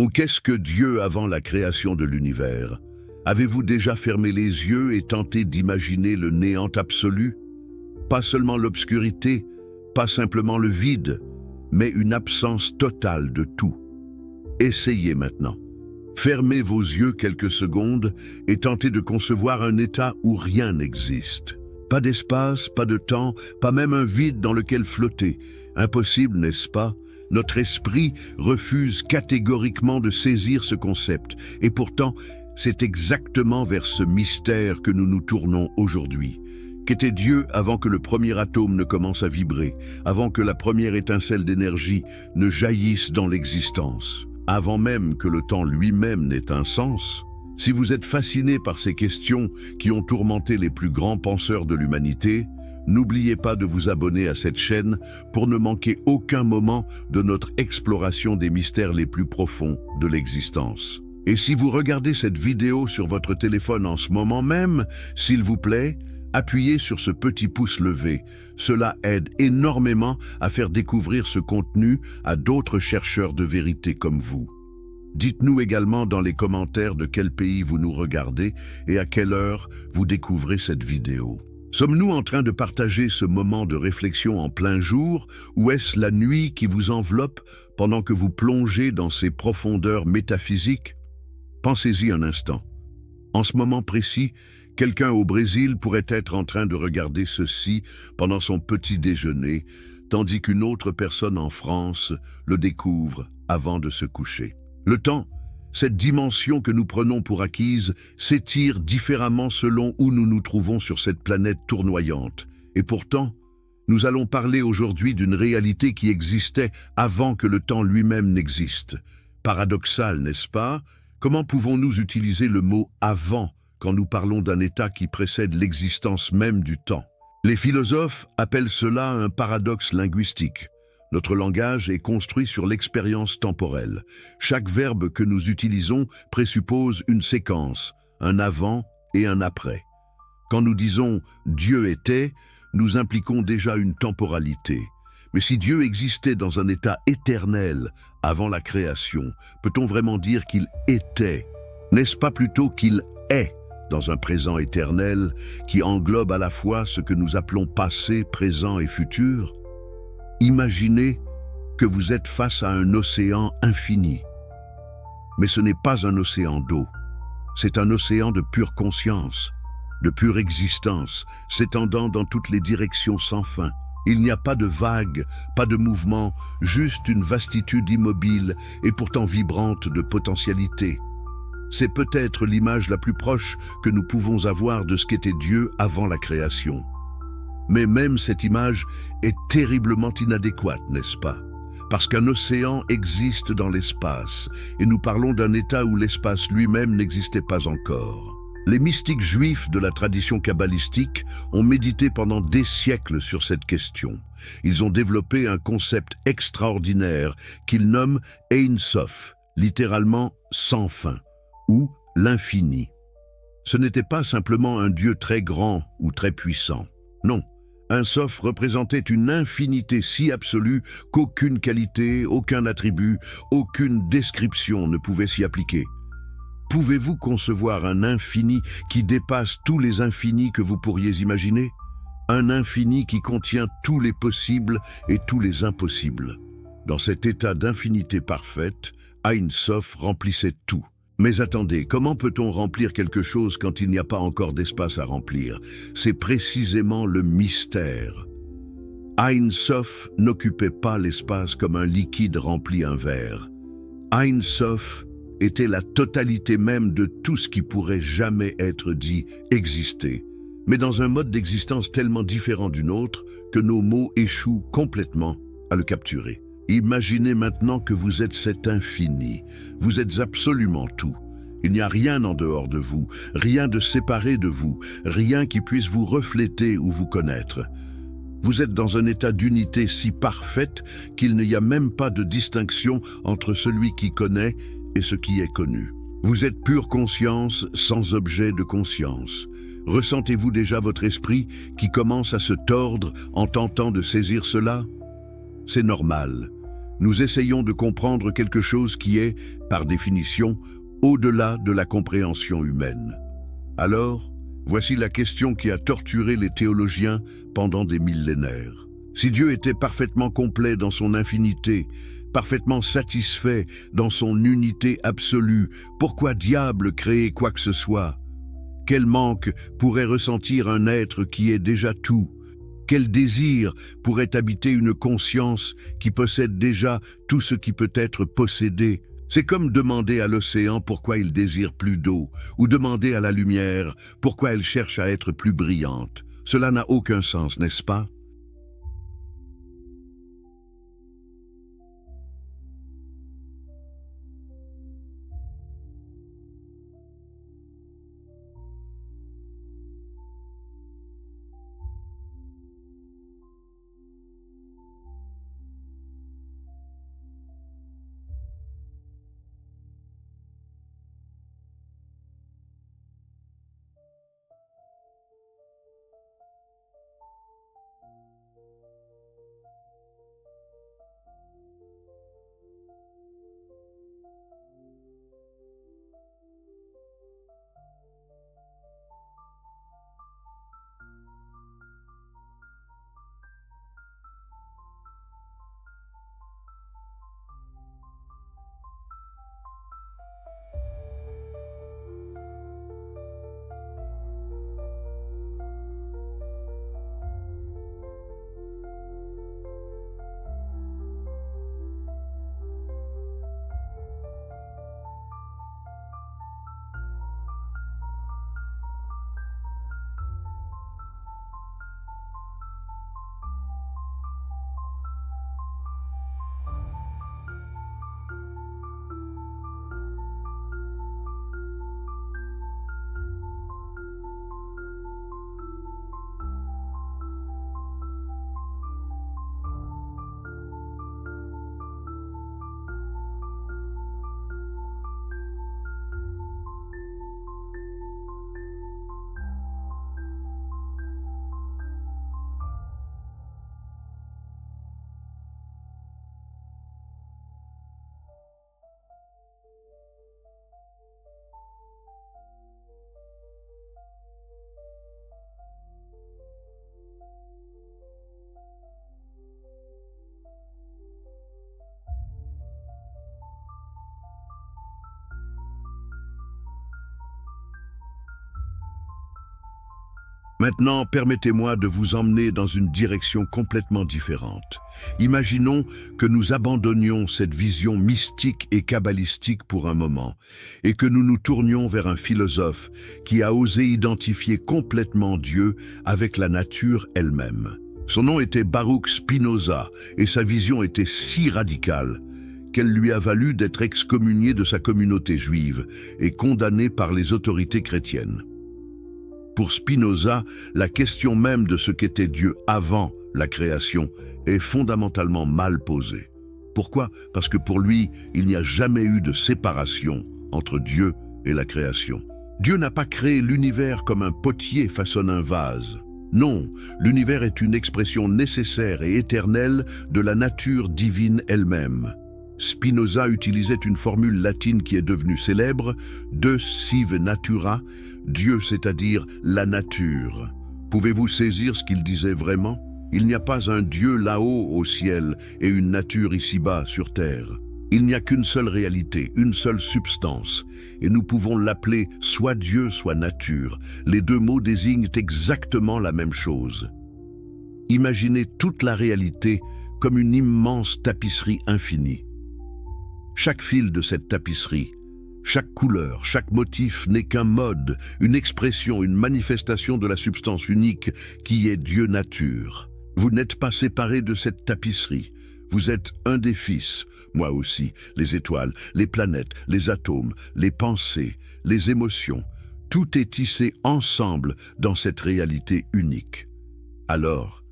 Ou qu'est-ce que Dieu avant la création de l'univers? Avez-vous déjà fermé les yeux et tenté d'imaginer le néant absolu? Pas seulement l'obscurité, pas simplement le vide, mais une absence totale de tout. Essayez maintenant. Fermez vos yeux quelques secondes et tentez de concevoir un état où rien n'existe. Pas d'espace, pas de temps, pas même un vide dans lequel flotter. Impossible, n'est-ce pas? Notre esprit refuse catégoriquement de saisir ce concept. Et pourtant, c'est exactement vers ce mystère que nous nous tournons aujourd'hui. Qu'était Dieu avant que le premier atome ne commence à vibrer, avant que la première étincelle d'énergie ne jaillisse dans l'existence, avant même que le temps lui-même n'ait un sens? Si vous êtes fasciné par ces questions qui ont tourmenté les plus grands penseurs de l'humanité, n'oubliez pas de vous abonner à cette chaîne pour ne manquer aucun moment de notre exploration des mystères les plus profonds de l'existence. Et si vous regardez cette vidéo sur votre téléphone en ce moment même, s'il vous plaît, appuyez sur ce petit pouce levé. Cela aide énormément à faire découvrir ce contenu à d'autres chercheurs de vérité comme vous. Dites-nous également dans les commentaires de quel pays vous nous regardez et à quelle heure vous découvrez cette vidéo. Sommes-nous en train de partager ce moment de réflexion en plein jour ou est-ce la nuit qui vous enveloppe pendant que vous plongez dans ces profondeurs métaphysiques? Pensez-y un instant. En ce moment précis, quelqu'un au Brésil pourrait être en train de regarder ceci pendant son petit déjeuner, tandis qu'une autre personne en France le découvre avant de se coucher. Le temps, cette dimension que nous prenons pour acquise, s'étire différemment selon où nous nous trouvons sur cette planète tournoyante. Et pourtant, nous allons parler aujourd'hui d'une réalité qui existait avant que le temps lui-même n'existe. Paradoxal, n'est-ce pas? Comment pouvons-nous utiliser le mot « avant » quand nous parlons d'un état qui précède l'existence même du temps? Les philosophes appellent cela un paradoxe linguistique. Notre langage est construit sur l'expérience temporelle. Chaque verbe que nous utilisons présuppose une séquence, un avant et un après. Quand nous disons « Dieu était », nous impliquons déjà une temporalité. Mais si Dieu existait dans un état éternel avant la création, peut-on vraiment dire qu'il était? N'est-ce pas plutôt qu'il est dans un présent éternel qui englobe à la fois ce que nous appelons passé, présent et futur? Imaginez que vous êtes face à un océan infini. Mais ce n'est pas un océan d'eau, c'est un océan de pure conscience, de pure existence, s'étendant dans toutes les directions sans fin. Il n'y a pas de vagues, pas de mouvement, juste une vastitude immobile et pourtant vibrante de potentialité. C'est peut-être l'image la plus proche que nous pouvons avoir de ce qu'était Dieu avant la création. Mais même cette image est terriblement inadéquate, n'est-ce pas? Parce qu'un océan existe dans l'espace, et nous parlons d'un état où l'espace lui-même n'existait pas encore. Les mystiques juifs de la tradition kabbalistique ont médité pendant des siècles sur cette question. Ils ont développé un concept extraordinaire qu'ils nomment Ein Sof, littéralement « sans fin » ou « l'infini ». Ce n'était pas simplement un Dieu très grand ou très puissant. Non, Ein Sof représentait une infinité si absolue qu'aucune qualité, aucun attribut, aucune description ne pouvait s'y appliquer. Pouvez-vous concevoir un infini qui dépasse tous les infinis que vous pourriez imaginer? Un infini qui contient tous les possibles et tous les impossibles. Dans cet état d'infinité parfaite, Ein Sof remplissait tout. Mais attendez, comment peut-on remplir quelque chose quand il n'y a pas encore d'espace à remplir? C'est précisément le mystère. Ein Sof n'occupait pas l'espace comme un liquide remplit un verre. Ein Sof était la totalité même de tout ce qui pourrait jamais être dit exister, mais dans un mode d'existence tellement différent du nôtre que nos mots échouent complètement à le capturer. Imaginez maintenant que vous êtes cet infini, vous êtes absolument tout. Il n'y a rien en dehors de vous, rien de séparé de vous, rien qui puisse vous refléter ou vous connaître. Vous êtes dans un état d'unité si parfaite qu'il n'y a même pas de distinction entre celui qui connaît et ce qui est connu. Vous êtes pure conscience sans objet de conscience. Ressentez-vous déjà votre esprit qui commence à se tordre en tentant de saisir cela? C'est normal. Nous essayons de comprendre quelque chose qui est, par définition, au-delà de la compréhension humaine. Alors, voici la question qui a torturé les théologiens pendant des millénaires. Si Dieu était parfaitement complet dans son infinité, parfaitement satisfait dans son unité absolue, pourquoi diable créer quoi que ce soit? Quel manque pourrait ressentir un être qui est déjà tout? Quel désir pourrait habiter une conscience qui possède déjà tout ce qui peut être possédé? C'est comme demander à l'océan pourquoi il désire plus d'eau, ou demander à la lumière pourquoi elle cherche à être plus brillante. Cela n'a aucun sens, n'est-ce pas? Maintenant, permettez-moi de vous emmener dans une direction complètement différente. Imaginons que nous abandonnions cette vision mystique et kabbalistique pour un moment, et que nous nous tournions vers un philosophe qui a osé identifier complètement Dieu avec la nature elle-même. Son nom était Baruch Spinoza, et sa vision était si radicale qu'elle lui a valu d'être excommunié de sa communauté juive et condamné par les autorités chrétiennes. Pour Spinoza, la question même de ce qu'était Dieu avant la création est fondamentalement mal posée. Pourquoi? Parce que pour lui, il n'y a jamais eu de séparation entre Dieu et la création. Dieu n'a pas créé l'univers comme un potier façonne un vase. Non, l'univers est une expression nécessaire et éternelle de la nature divine elle-même. Spinoza utilisait une formule latine qui est devenue célèbre, Deus sive natura, Dieu, c'est-à-dire la nature. Pouvez-vous saisir ce qu'il disait vraiment? Il n'y a pas un Dieu là-haut au ciel et une nature ici-bas sur terre. Il n'y a qu'une seule réalité, une seule substance, et nous pouvons l'appeler soit Dieu, soit nature. Les deux mots désignent exactement la même chose. Imaginez toute la réalité comme une immense tapisserie infinie. Chaque fil de cette tapisserie, chaque couleur, chaque motif n'est qu'un mode, une expression, une manifestation de la substance unique qui est Dieu nature. Vous n'êtes pas séparés de cette tapisserie. Vous êtes un des fils, moi aussi, les étoiles, les planètes, les atomes, les pensées, les émotions. Tout est tissé ensemble dans cette réalité unique. Alors,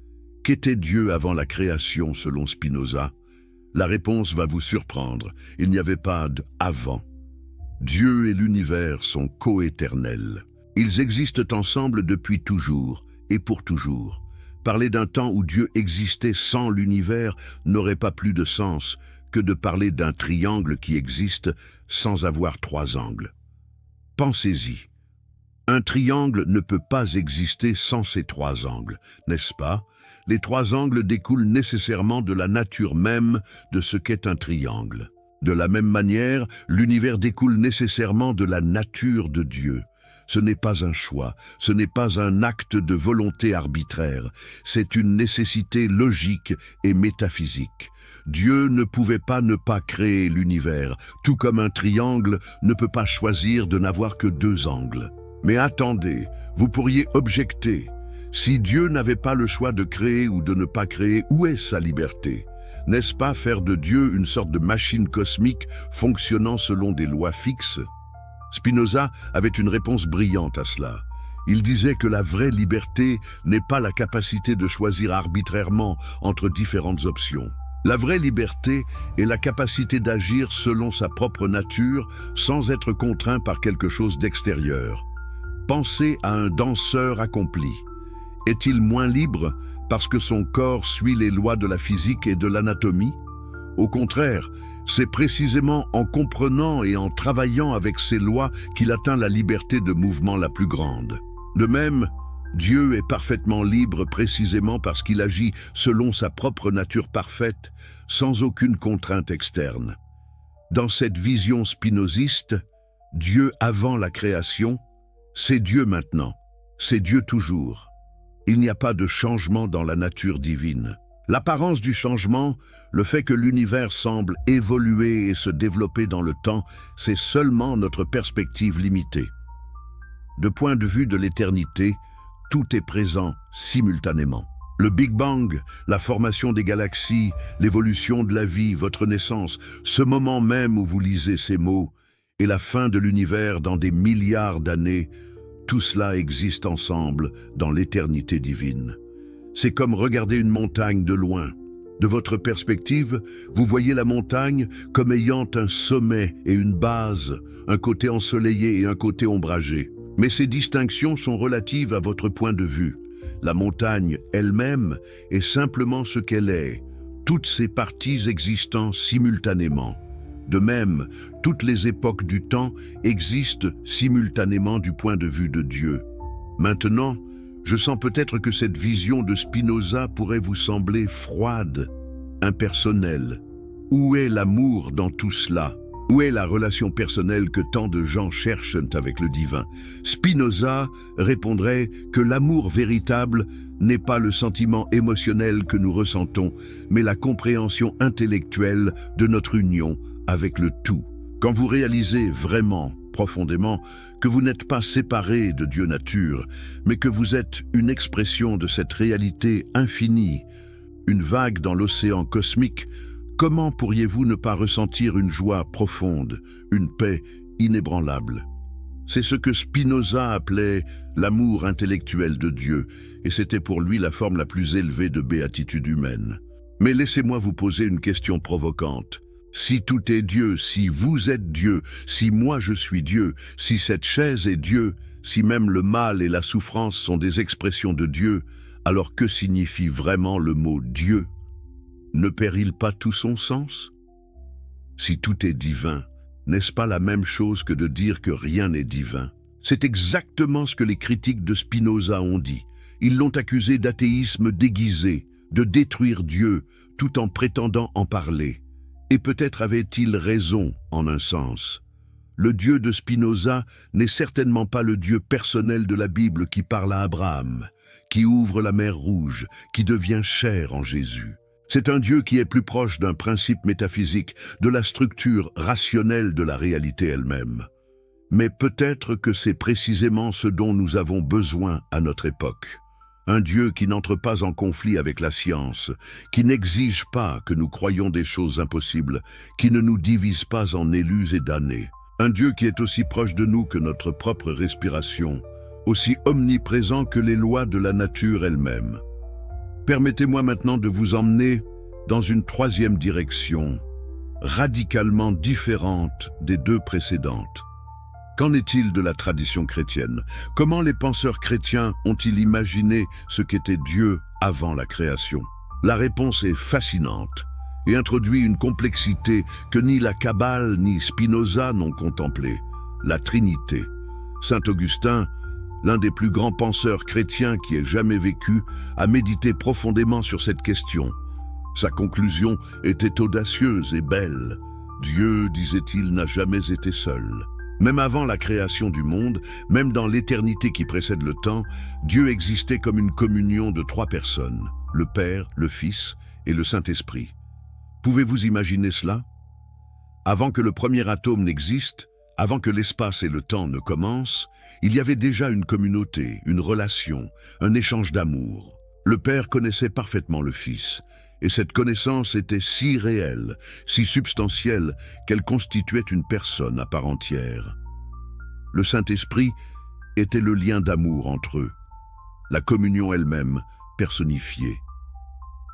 qu'était Dieu avant la création selon Spinoza? La réponse va vous surprendre. Il n'y avait pas d'« avant ». Dieu et l'univers sont coéternels. Ils existent ensemble depuis toujours et pour toujours. Parler d'un temps où Dieu existait sans l'univers n'aurait pas plus de sens que de parler d'un triangle qui existe sans avoir trois angles. Pensez-y. Un triangle ne peut pas exister sans ses trois angles, n'est-ce pas? Les trois angles découlent nécessairement de la nature même de ce qu'est un triangle. De la même manière, l'univers découle nécessairement de la nature de Dieu. Ce n'est pas un choix, ce n'est pas un acte de volonté arbitraire, c'est une nécessité logique et métaphysique. Dieu ne pouvait pas ne pas créer l'univers, tout comme un triangle ne peut pas choisir de n'avoir que deux angles. Mais attendez, vous pourriez objecter. Si Dieu n'avait pas le choix de créer ou de ne pas créer, où est sa liberté? N'est-ce pas faire de Dieu une sorte de machine cosmique fonctionnant selon des lois fixes? Spinoza avait une réponse brillante à cela. Il disait que la vraie liberté n'est pas la capacité de choisir arbitrairement entre différentes options. La vraie liberté est la capacité d'agir selon sa propre nature sans être contraint par quelque chose d'extérieur. Pensez à un danseur accompli. Est-il moins libre parce que son corps suit les lois de la physique et de l'anatomie? Au contraire, c'est précisément en comprenant et en travaillant avec ces lois qu'il atteint la liberté de mouvement la plus grande. De même, Dieu est parfaitement libre précisément parce qu'il agit selon sa propre nature parfaite, sans aucune contrainte externe. Dans cette vision spinoziste, Dieu avant la création, c'est Dieu maintenant, c'est Dieu toujours. Il n'y a pas de changement dans la nature divine. L'apparence du changement, le fait que l'univers semble évoluer et se développer dans le temps, c'est seulement notre perspective limitée. De point de vue de l'éternité, tout est présent simultanément. Le Big Bang, la formation des galaxies, l'évolution de la vie, votre naissance, ce moment même où vous lisez ces mots, et la fin de l'univers dans des milliards d'années, tout cela existe ensemble dans l'éternité divine. C'est comme regarder une montagne de loin. De votre perspective, vous voyez la montagne comme ayant un sommet et une base, un côté ensoleillé et un côté ombragé. Mais ces distinctions sont relatives à votre point de vue. La montagne elle-même est simplement ce qu'elle est, toutes ses parties existant simultanément. De même, toutes les époques du temps existent simultanément du point de vue de Dieu. Maintenant, je sens peut-être que cette vision de Spinoza pourrait vous sembler froide, impersonnelle. Où est l'amour dans tout cela? Où est la relation personnelle que tant de gens cherchent avec le divin? Spinoza répondrait que l'amour véritable n'est pas le sentiment émotionnel que nous ressentons, mais la compréhension intellectuelle de notre union avec le tout. Quand vous réalisez vraiment, profondément, que vous n'êtes pas séparés de Dieu nature, mais que vous êtes une expression de cette réalité infinie, une vague dans l'océan cosmique, comment pourriez-vous ne pas ressentir une joie profonde, une paix inébranlable? C'est ce que Spinoza appelait l'amour intellectuel de Dieu, et c'était pour lui la forme la plus élevée de béatitude humaine. Mais laissez-moi vous poser une question provocante. Si tout est Dieu, si vous êtes Dieu, si moi je suis Dieu, si cette chaise est Dieu, si même le mal et la souffrance sont des expressions de Dieu, alors que signifie vraiment le mot Dieu? Ne perd-il pas tout son sens? Si tout est divin, n'est-ce pas la même chose que de dire que rien n'est divin? C'est exactement ce que les critiques de Spinoza ont dit. Ils l'ont accusé d'athéisme déguisé, de détruire Dieu, tout en prétendant en parler. Et peut-être avait-il raison en un sens. Le Dieu de Spinoza n'est certainement pas le Dieu personnel de la Bible qui parle à Abraham, qui ouvre la mer Rouge, qui devient chair en Jésus. C'est un Dieu qui est plus proche d'un principe métaphysique, de la structure rationnelle de la réalité elle-même. Mais peut-être que c'est précisément ce dont nous avons besoin à notre époque. Un Dieu qui n'entre pas en conflit avec la science, qui n'exige pas que nous croyions des choses impossibles, qui ne nous divise pas en élus et damnés. Un Dieu qui est aussi proche de nous que notre propre respiration, aussi omniprésent que les lois de la nature elle-même. Permettez-moi maintenant de vous emmener dans une troisième direction, radicalement différente des deux précédentes. Qu'en est-il de la tradition chrétienne? Comment les penseurs chrétiens ont-ils imaginé ce qu'était Dieu avant la création? La réponse est fascinante et introduit une complexité que ni la Kabbale ni Spinoza n'ont contemplée, la Trinité. Saint Augustin, l'un des plus grands penseurs chrétiens qui ait jamais vécu, a médité profondément sur cette question. Sa conclusion était audacieuse et belle. Dieu, disait-il, n'a jamais été seul. Même avant la création du monde, même dans l'éternité qui précède le temps, Dieu existait comme une communion de 3 personnes, le Père, le Fils et le Saint-Esprit. Pouvez-vous imaginer cela? Avant que le premier atome n'existe, avant que l'espace et le temps ne commencent, il y avait déjà une communauté, une relation, un échange d'amour. Le Père connaissait parfaitement le Fils, et cette connaissance était si réelle, si substantielle, qu'elle constituait une personne à part entière. Le Saint-Esprit était le lien d'amour entre eux, la communion elle-même personnifiée.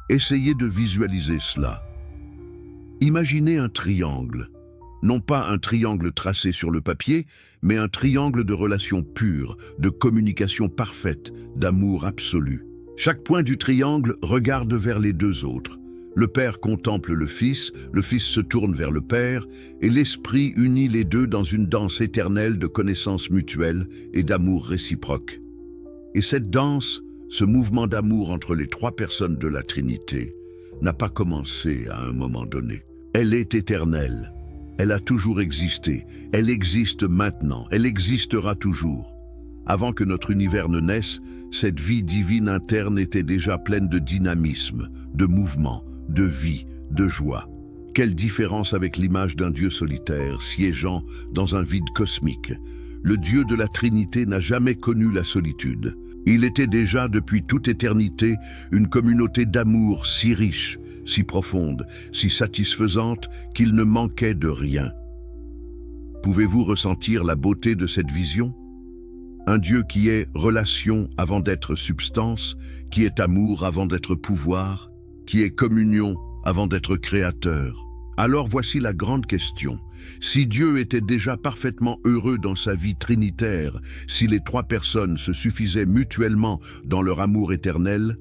Essayez de visualiser cela. Imaginez un triangle. Non pas un triangle tracé sur le papier, mais un triangle de relations pures, de communication parfaite, d'amour absolu. Chaque point du triangle regarde vers les 2 autres. Le Père contemple le Fils se tourne vers le Père, et l'Esprit unit les 2 dans une danse éternelle de connaissance mutuelle et d'amour réciproque. Et cette danse, ce mouvement d'amour entre les 3 personnes de la Trinité, n'a pas commencé à un moment donné. Elle est éternelle. Elle a toujours existé, elle existe maintenant, elle existera toujours. Avant que notre univers ne naisse, cette vie divine interne était déjà pleine de dynamisme, de mouvement, de vie, de joie. Quelle différence avec l'image d'un Dieu solitaire, siégeant dans un vide cosmique. Le Dieu de la Trinité n'a jamais connu la solitude. Il était déjà depuis toute éternité une communauté d'amour si riche, si profonde, si satisfaisante qu'il ne manquait de rien. Pouvez-vous ressentir la beauté de cette vision? Un Dieu qui est relation avant d'être substance, qui est amour avant d'être pouvoir, qui est communion avant d'être créateur. Alors voici la grande question. Si Dieu était déjà parfaitement heureux dans sa vie trinitaire, si les 3 personnes se suffisaient mutuellement dans leur amour éternel,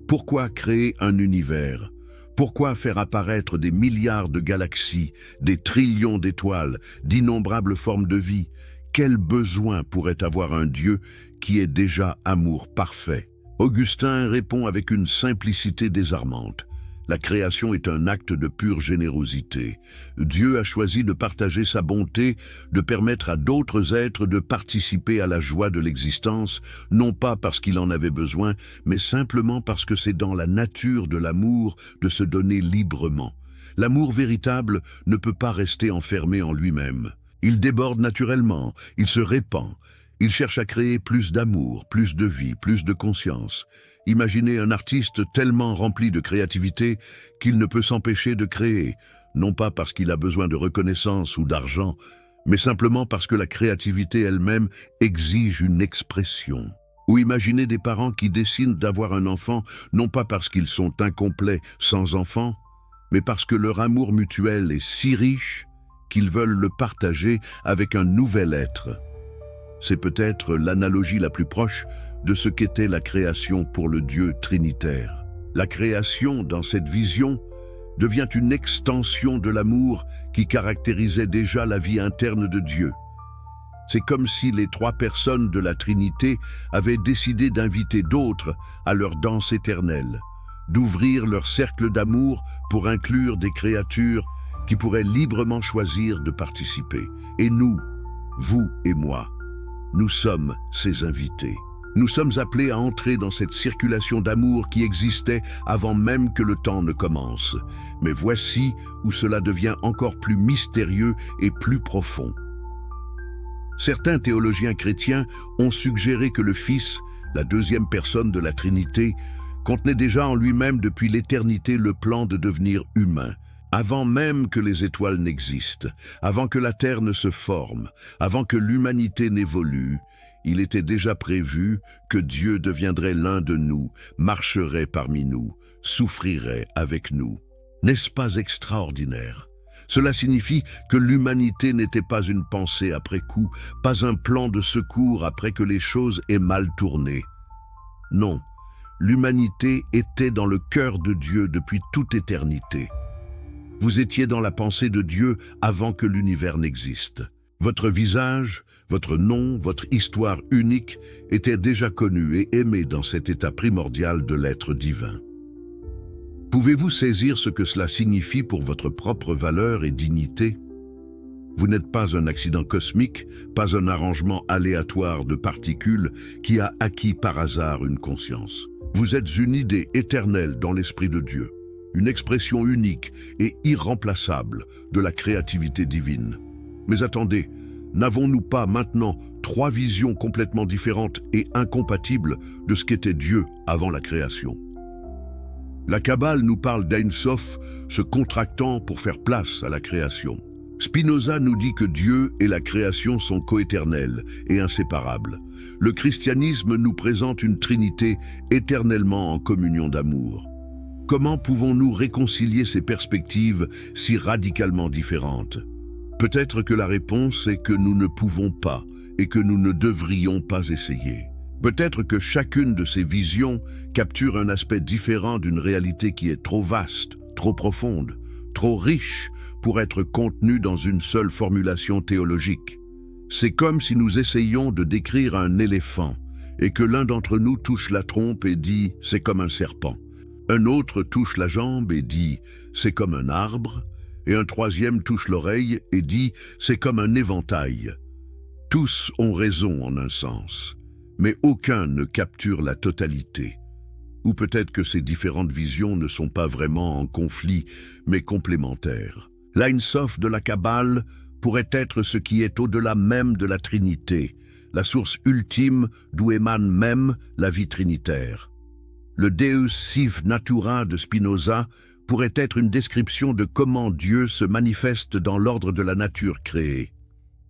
pourquoi créer un univers? Pourquoi faire apparaître des milliards de galaxies, des trillions d'étoiles, d'innombrables formes de vie? Quel besoin pourrait avoir un Dieu qui est déjà amour parfait? Augustin répond avec une simplicité désarmante. La création est un acte de pure générosité. Dieu a choisi de partager sa bonté, de permettre à d'autres êtres de participer à la joie de l'existence, non pas parce qu'il en avait besoin, mais simplement parce que c'est dans la nature de l'amour de se donner librement. L'amour véritable ne peut pas rester enfermé en lui-même. Il déborde naturellement, il se répand. Il cherche à créer plus d'amour, plus de vie, plus de conscience. Imaginez un artiste tellement rempli de créativité qu'il ne peut s'empêcher de créer, non pas parce qu'il a besoin de reconnaissance ou d'argent, mais simplement parce que la créativité elle-même exige une expression. Ou imaginez des parents qui décident d'avoir un enfant, non pas parce qu'ils sont incomplets, sans enfant, mais parce que leur amour mutuel est si riche qu'ils veulent le partager avec un nouvel être. C'est peut-être l'analogie la plus proche de ce qu'était la création pour le Dieu trinitaire. La création, dans cette vision, devient une extension de l'amour qui caractérisait déjà la vie interne de Dieu. C'est comme si les 3 personnes de la Trinité avaient décidé d'inviter d'autres à leur danse éternelle, d'ouvrir leur cercle d'amour pour inclure des créatures qui pourraient librement choisir de participer. Et nous, vous et moi, nous sommes ces invités. Nous sommes appelés à entrer dans cette circulation d'amour qui existait avant même que le temps ne commence. Mais voici où cela devient encore plus mystérieux et plus profond. Certains théologiens chrétiens ont suggéré que le Fils, la 2e personne de la Trinité, contenait déjà en lui-même depuis l'éternité le plan de devenir humain. Avant même que les étoiles n'existent, avant que la Terre ne se forme, avant que l'humanité n'évolue, il était déjà prévu que Dieu deviendrait l'un de nous, marcherait parmi nous, souffrirait avec nous. N'est-ce pas extraordinaire? Cela signifie que l'humanité n'était pas une pensée après coup, pas un plan de secours après que les choses aient mal tourné. Non, l'humanité était dans le cœur de Dieu depuis toute éternité. Vous étiez dans la pensée de Dieu avant que l'univers n'existe. Votre visage, votre nom, votre histoire unique étaient déjà connus et aimés dans cet état primordial de l'être divin. Pouvez-vous saisir ce que cela signifie pour votre propre valeur et dignité? Vous n'êtes pas un accident cosmique, pas un arrangement aléatoire de particules qui a acquis par hasard une conscience. Vous êtes une idée éternelle dans l'Esprit de Dieu, une expression unique et irremplaçable de la créativité divine. Mais attendez, n'avons-nous pas maintenant trois visions complètement différentes et incompatibles de ce qu'était Dieu avant la création? La Kabbale nous parle d'Ein Sof se contractant pour faire place à la création. Spinoza nous dit que Dieu et la création sont coéternels et inséparables. Le christianisme nous présente une trinité éternellement en communion d'amour. Comment pouvons-nous réconcilier ces perspectives si radicalement différentes? Peut-être que la réponse est que nous ne pouvons pas et que nous ne devrions pas essayer. Peut-être que chacune de ces visions capture un aspect différent d'une réalité qui est trop vaste, trop profonde, trop riche pour être contenue dans une seule formulation théologique. C'est comme si nous essayions de décrire un éléphant et que l'un d'entre nous touche la trompe et dit « c'est comme un serpent ». Un autre touche la jambe et dit « c'est comme un arbre ». Et un troisième touche l'oreille et dit « c'est comme un éventail ». Tous ont raison en un sens, mais aucun ne capture la totalité. Ou peut-être que ces différentes visions ne sont pas vraiment en conflit, mais complémentaires. L'Ein Sof de la Kabbale pourrait être ce qui est au-delà même de la Trinité, la source ultime d'où émane même la vie trinitaire. Le Deus Sive Natura de Spinoza pourrait être une description de comment Dieu se manifeste dans l'ordre de la nature créée.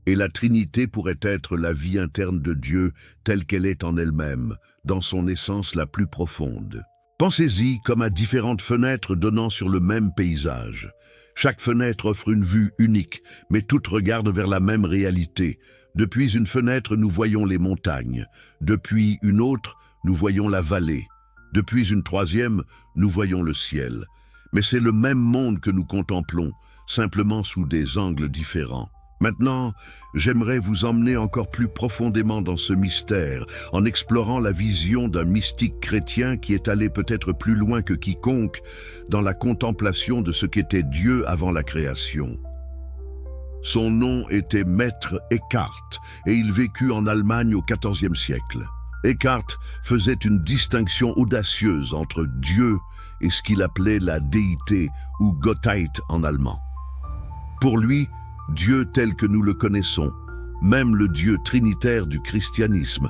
Et la Trinité pourrait être la vie interne de Dieu telle qu'elle est en elle-même, dans son essence la plus profonde. Pensez-y comme à différentes fenêtres donnant sur le même paysage. Chaque fenêtre offre une vue unique, mais toutes regardent vers la même réalité. Depuis une fenêtre, nous voyons les montagnes. Depuis une autre, nous voyons la vallée. Depuis une troisième, nous voyons le ciel. Mais c'est le même monde que nous contemplons, simplement sous des angles différents. Maintenant, j'aimerais vous emmener encore plus profondément dans ce mystère, en explorant la vision d'un mystique chrétien qui est allé peut-être plus loin que quiconque dans la contemplation de ce qu'était Dieu avant la création. Son nom était Maître Eckhart, et il vécut en Allemagne au XIVe siècle. Eckhart faisait une distinction audacieuse entre Dieu et ce qu'il appelait la déité, ou Gottheit en allemand. Pour lui, Dieu tel que nous le connaissons, même le Dieu trinitaire du christianisme,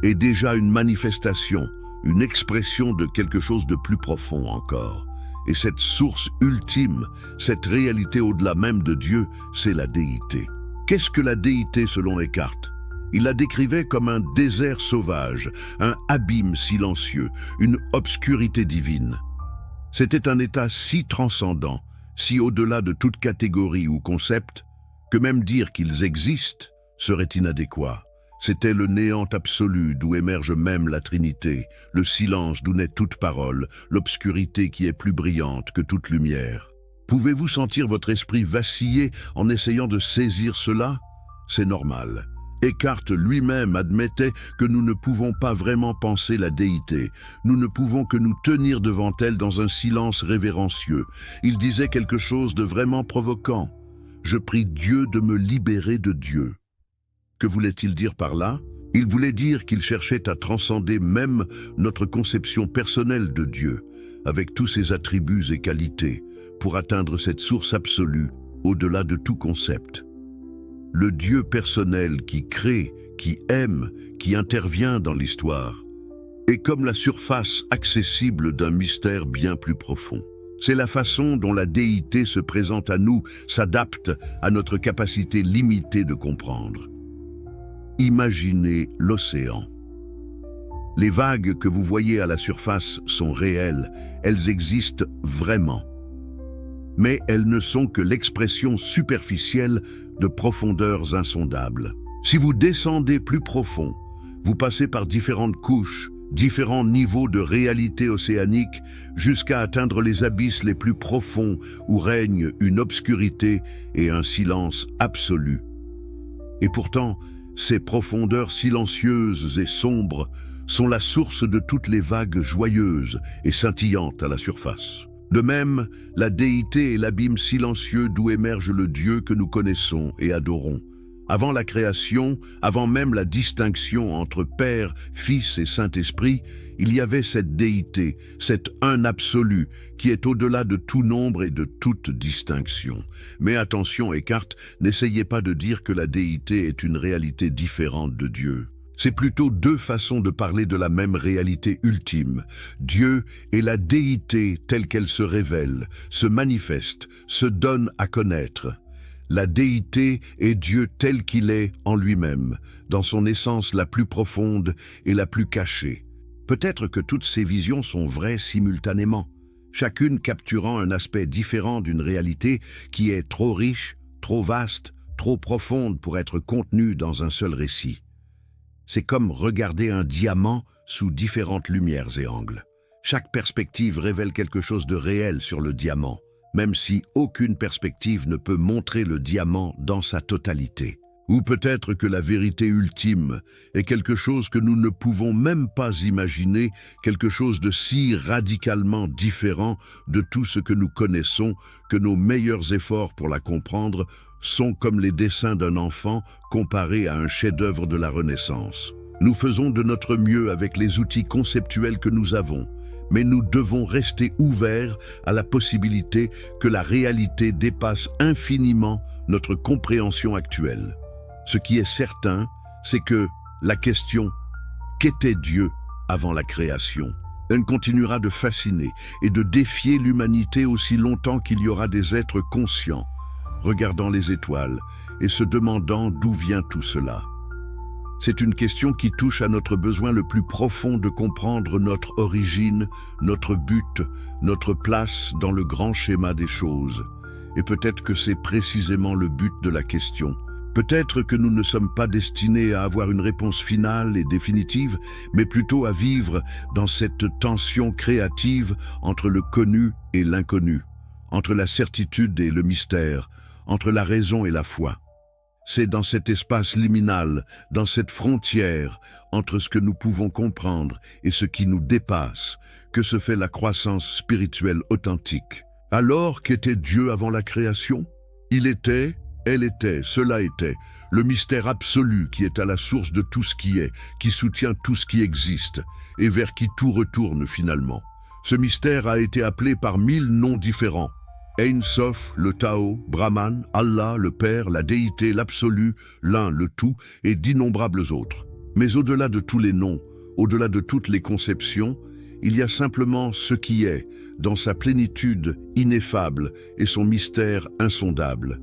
est déjà une manifestation, une expression de quelque chose de plus profond encore. Et cette source ultime, cette réalité au-delà même de Dieu, c'est la déité. Qu'est-ce que la déité selon Eckhart? Il la décrivait comme un désert sauvage, un abîme silencieux, une obscurité divine. C'était un état si transcendant, si au-delà de toute catégorie ou concept, que même dire qu'ils existent serait inadéquat. C'était le néant absolu d'où émerge même la Trinité, le silence d'où naît toute parole, l'obscurité qui est plus brillante que toute lumière. Pouvez-vous sentir votre esprit vaciller en essayant de saisir cela? C'est normal. Eckhart lui-même admettait que nous ne pouvons pas vraiment penser la déité. Nous ne pouvons que nous tenir devant elle dans un silence révérencieux. Il disait quelque chose de vraiment provoquant. Je prie Dieu de me libérer de Dieu. Que voulait-il dire par là? Il voulait dire qu'il cherchait à transcender même notre conception personnelle de Dieu, avec tous ses attributs et qualités, pour atteindre cette source absolue, au-delà de tout concept. Le Dieu personnel qui crée, qui aime, qui intervient dans l'histoire, est comme la surface accessible d'un mystère bien plus profond. C'est la façon dont la déité se présente à nous, s'adapte à notre capacité limitée de comprendre. Imaginez l'océan. Les vagues que vous voyez à la surface sont réelles, elles existent vraiment. Mais elles ne sont que l'expression superficielle de profondeurs insondables. Si vous descendez plus profond, vous passez par différentes couches, différents niveaux de réalité océanique jusqu'à atteindre les abysses les plus profonds où règne une obscurité et un silence absolu. Et pourtant, ces profondeurs silencieuses et sombres sont la source de toutes les vagues joyeuses et scintillantes à la surface. De même, la déité est l'abîme silencieux d'où émerge le Dieu que nous connaissons et adorons. Avant la création, avant même la distinction entre Père, Fils et Saint-Esprit, il y avait cette déité, cet un absolu, qui est au-delà de tout nombre et de toute distinction. Mais attention, Eckhart, n'essayez pas de dire que la déité est une réalité différente de Dieu. C'est plutôt deux façons de parler de la même réalité ultime. Dieu est la déité telle qu'elle se révèle, se manifeste, se donne à connaître. La déité est Dieu tel qu'il est en lui-même, dans son essence la plus profonde et la plus cachée. Peut-être que toutes ces visions sont vraies simultanément, chacune capturant un aspect différent d'une réalité qui est trop riche, trop vaste, trop profonde pour être contenue dans un seul récit. C'est comme regarder un diamant sous différentes lumières et angles. Chaque perspective révèle quelque chose de réel sur le diamant, même si aucune perspective ne peut montrer le diamant dans sa totalité. Ou peut-être que la vérité ultime est quelque chose que nous ne pouvons même pas imaginer, quelque chose de si radicalement différent de tout ce que nous connaissons que nos meilleurs efforts pour la comprendre sont comme les dessins d'un enfant comparés à un chef-d'œuvre de la Renaissance. Nous faisons de notre mieux avec les outils conceptuels que nous avons, mais nous devons rester ouverts à la possibilité que la réalité dépasse infiniment notre compréhension actuelle. Ce qui est certain, c'est que la question « Qu'était Dieu avant la création ?» elle continuera de fasciner et de défier l'humanité aussi longtemps qu'il y aura des êtres conscients, regardant les étoiles et se demandant d'où vient tout cela. C'est une question qui touche à notre besoin le plus profond de comprendre notre origine, notre but, notre place dans le grand schéma des choses. Et peut-être que c'est précisément le but de la question. Peut-être que nous ne sommes pas destinés à avoir une réponse finale et définitive, mais plutôt à vivre dans cette tension créative entre le connu et l'inconnu, entre la certitude et le mystère, entre la raison et la foi. C'est dans cet espace liminal, dans cette frontière entre ce que nous pouvons comprendre et ce qui nous dépasse, que se fait la croissance spirituelle authentique. Alors, qu'était Dieu avant la création? Il était, elle était, cela était, le mystère absolu qui est à la source de tout ce qui est, qui soutient tout ce qui existe, et vers qui tout retourne finalement. Ce mystère a été appelé par 1000 noms différents. Ein Sof, le Tao, Brahman, Allah, le Père, la déité, l'absolu, l'un, le tout, et d'innombrables autres. Mais au-delà de tous les noms, au-delà de toutes les conceptions, il y a simplement ce qui est, dans sa plénitude ineffable et son mystère insondable.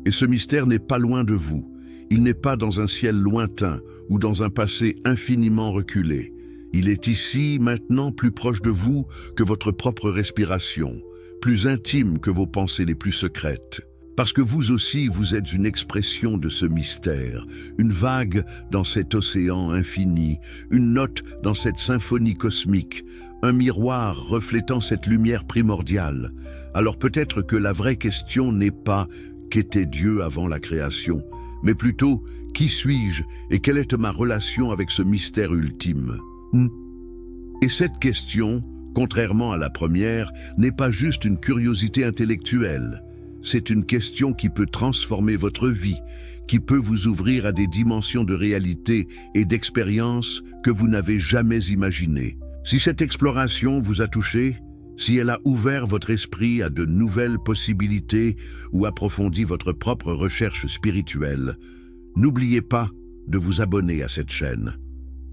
Et ce mystère n'est pas loin de vous. Il n'est pas dans un ciel lointain ou dans un passé infiniment reculé. Il est ici, maintenant, plus proche de vous que votre propre respiration, plus intime que vos pensées les plus secrètes. Parce que vous aussi, vous êtes une expression de ce mystère, une vague dans cet océan infini, une note dans cette symphonie cosmique, un miroir reflétant cette lumière primordiale. Alors peut-être que la vraie question n'est pas « Qu'était Dieu avant la création ?», mais plutôt « Qui suis-je et quelle est ma relation avec ce mystère ultime ?» Et cette question, contrairement à la première, n'est pas juste une curiosité intellectuelle. C'est une question qui peut transformer votre vie, qui peut vous ouvrir à des dimensions de réalité et d'expérience que vous n'avez jamais imaginées. Si cette exploration vous a touché, si elle a ouvert votre esprit à de nouvelles possibilités ou approfondi votre propre recherche spirituelle, n'oubliez pas de vous abonner à cette chaîne.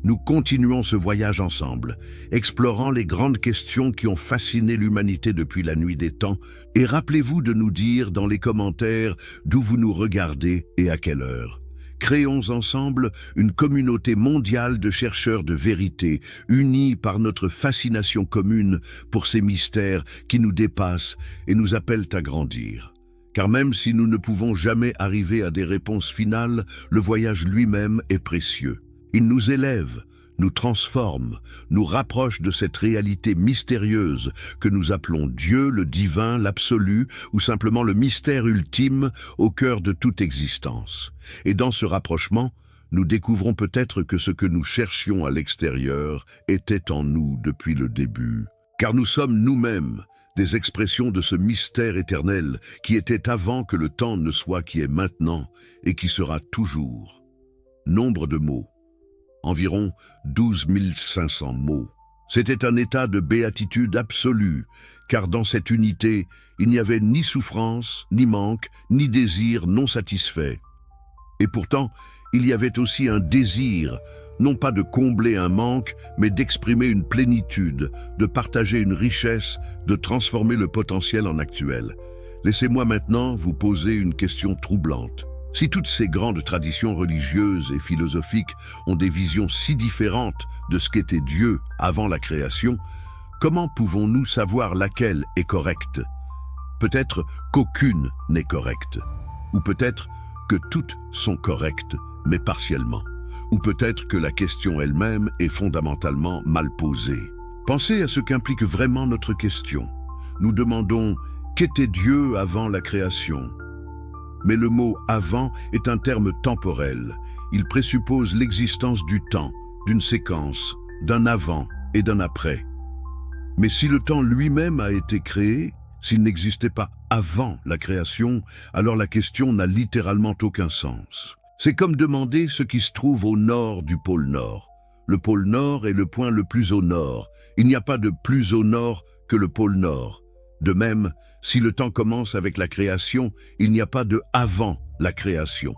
Nous continuons ce voyage ensemble, explorant les grandes questions qui ont fasciné l'humanité depuis la nuit des temps, et rappelez-vous de nous dire dans les commentaires d'où vous nous regardez et à quelle heure. Créons ensemble une communauté mondiale de chercheurs de vérité, unis par notre fascination commune pour ces mystères qui nous dépassent et nous appellent à grandir. Car même si nous ne pouvons jamais arriver à des réponses finales, le voyage lui-même est précieux. Il nous élève, nous transforme, nous rapproche de cette réalité mystérieuse que nous appelons Dieu, le divin, l'absolu, ou simplement le mystère ultime au cœur de toute existence. Et dans ce rapprochement, nous découvrons peut-être que ce que nous cherchions à l'extérieur était en nous depuis le début. Car nous sommes nous-mêmes des expressions de ce mystère éternel qui était avant que le temps ne soit qui est maintenant et qui sera toujours. Nombre de mots. Environ 12 500 mots. C'était un état de béatitude absolue, car dans cette unité, il n'y avait ni souffrance, ni manque, ni désir non satisfait. Et pourtant, il y avait aussi un désir, non pas de combler un manque, mais d'exprimer une plénitude, de partager une richesse, de transformer le potentiel en actuel. Laissez-moi maintenant vous poser une question troublante. Si toutes ces grandes traditions religieuses et philosophiques ont des visions si différentes de ce qu'était Dieu avant la création, comment pouvons-nous savoir laquelle est correcte? Peut-être qu'aucune n'est correcte, ou peut-être que toutes sont correctes, mais partiellement, ou peut-être que la question elle-même est fondamentalement mal posée. Pensez à ce qu'implique vraiment notre question. Nous demandons « Qu'était Dieu avant la création ?» Mais le mot « avant » est un terme temporel. Il présuppose l'existence du temps, d'une séquence, d'un avant et d'un après. Mais si le temps lui-même a été créé, s'il n'existait pas avant la création, alors la question n'a littéralement aucun sens. C'est comme demander ce qui se trouve au nord du pôle Nord. Le pôle Nord est le point le plus au nord. Il n'y a pas de plus au nord que le pôle Nord. De même, si le temps commence avec la création, il n'y a pas de avant la création.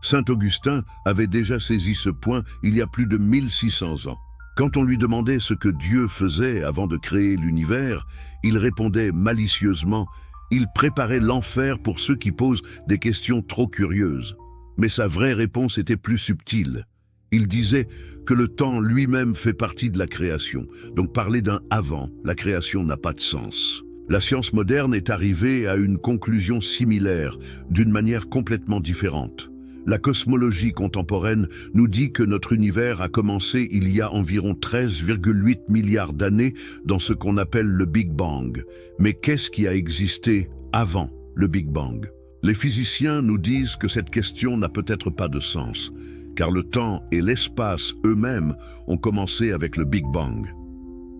Saint Augustin avait déjà saisi ce point il y a plus de 1600 ans. Quand on lui demandait ce que Dieu faisait avant de créer l'univers, il répondait malicieusement « Il préparait l'enfer pour ceux qui posent des questions trop curieuses ». Mais sa vraie réponse était plus subtile. Il disait que le temps lui-même fait partie de la création, donc parler d'un avant, la création n'a pas de sens. La science moderne est arrivée à une conclusion similaire, d'une manière complètement différente. La cosmologie contemporaine nous dit que notre univers a commencé il y a environ 13,8 milliards d'années dans ce qu'on appelle le Big Bang. Mais qu'est-ce qui a existé avant le Big Bang? Les physiciens nous disent que cette question n'a peut-être pas de sens, car le temps et l'espace eux-mêmes ont commencé avec le Big Bang.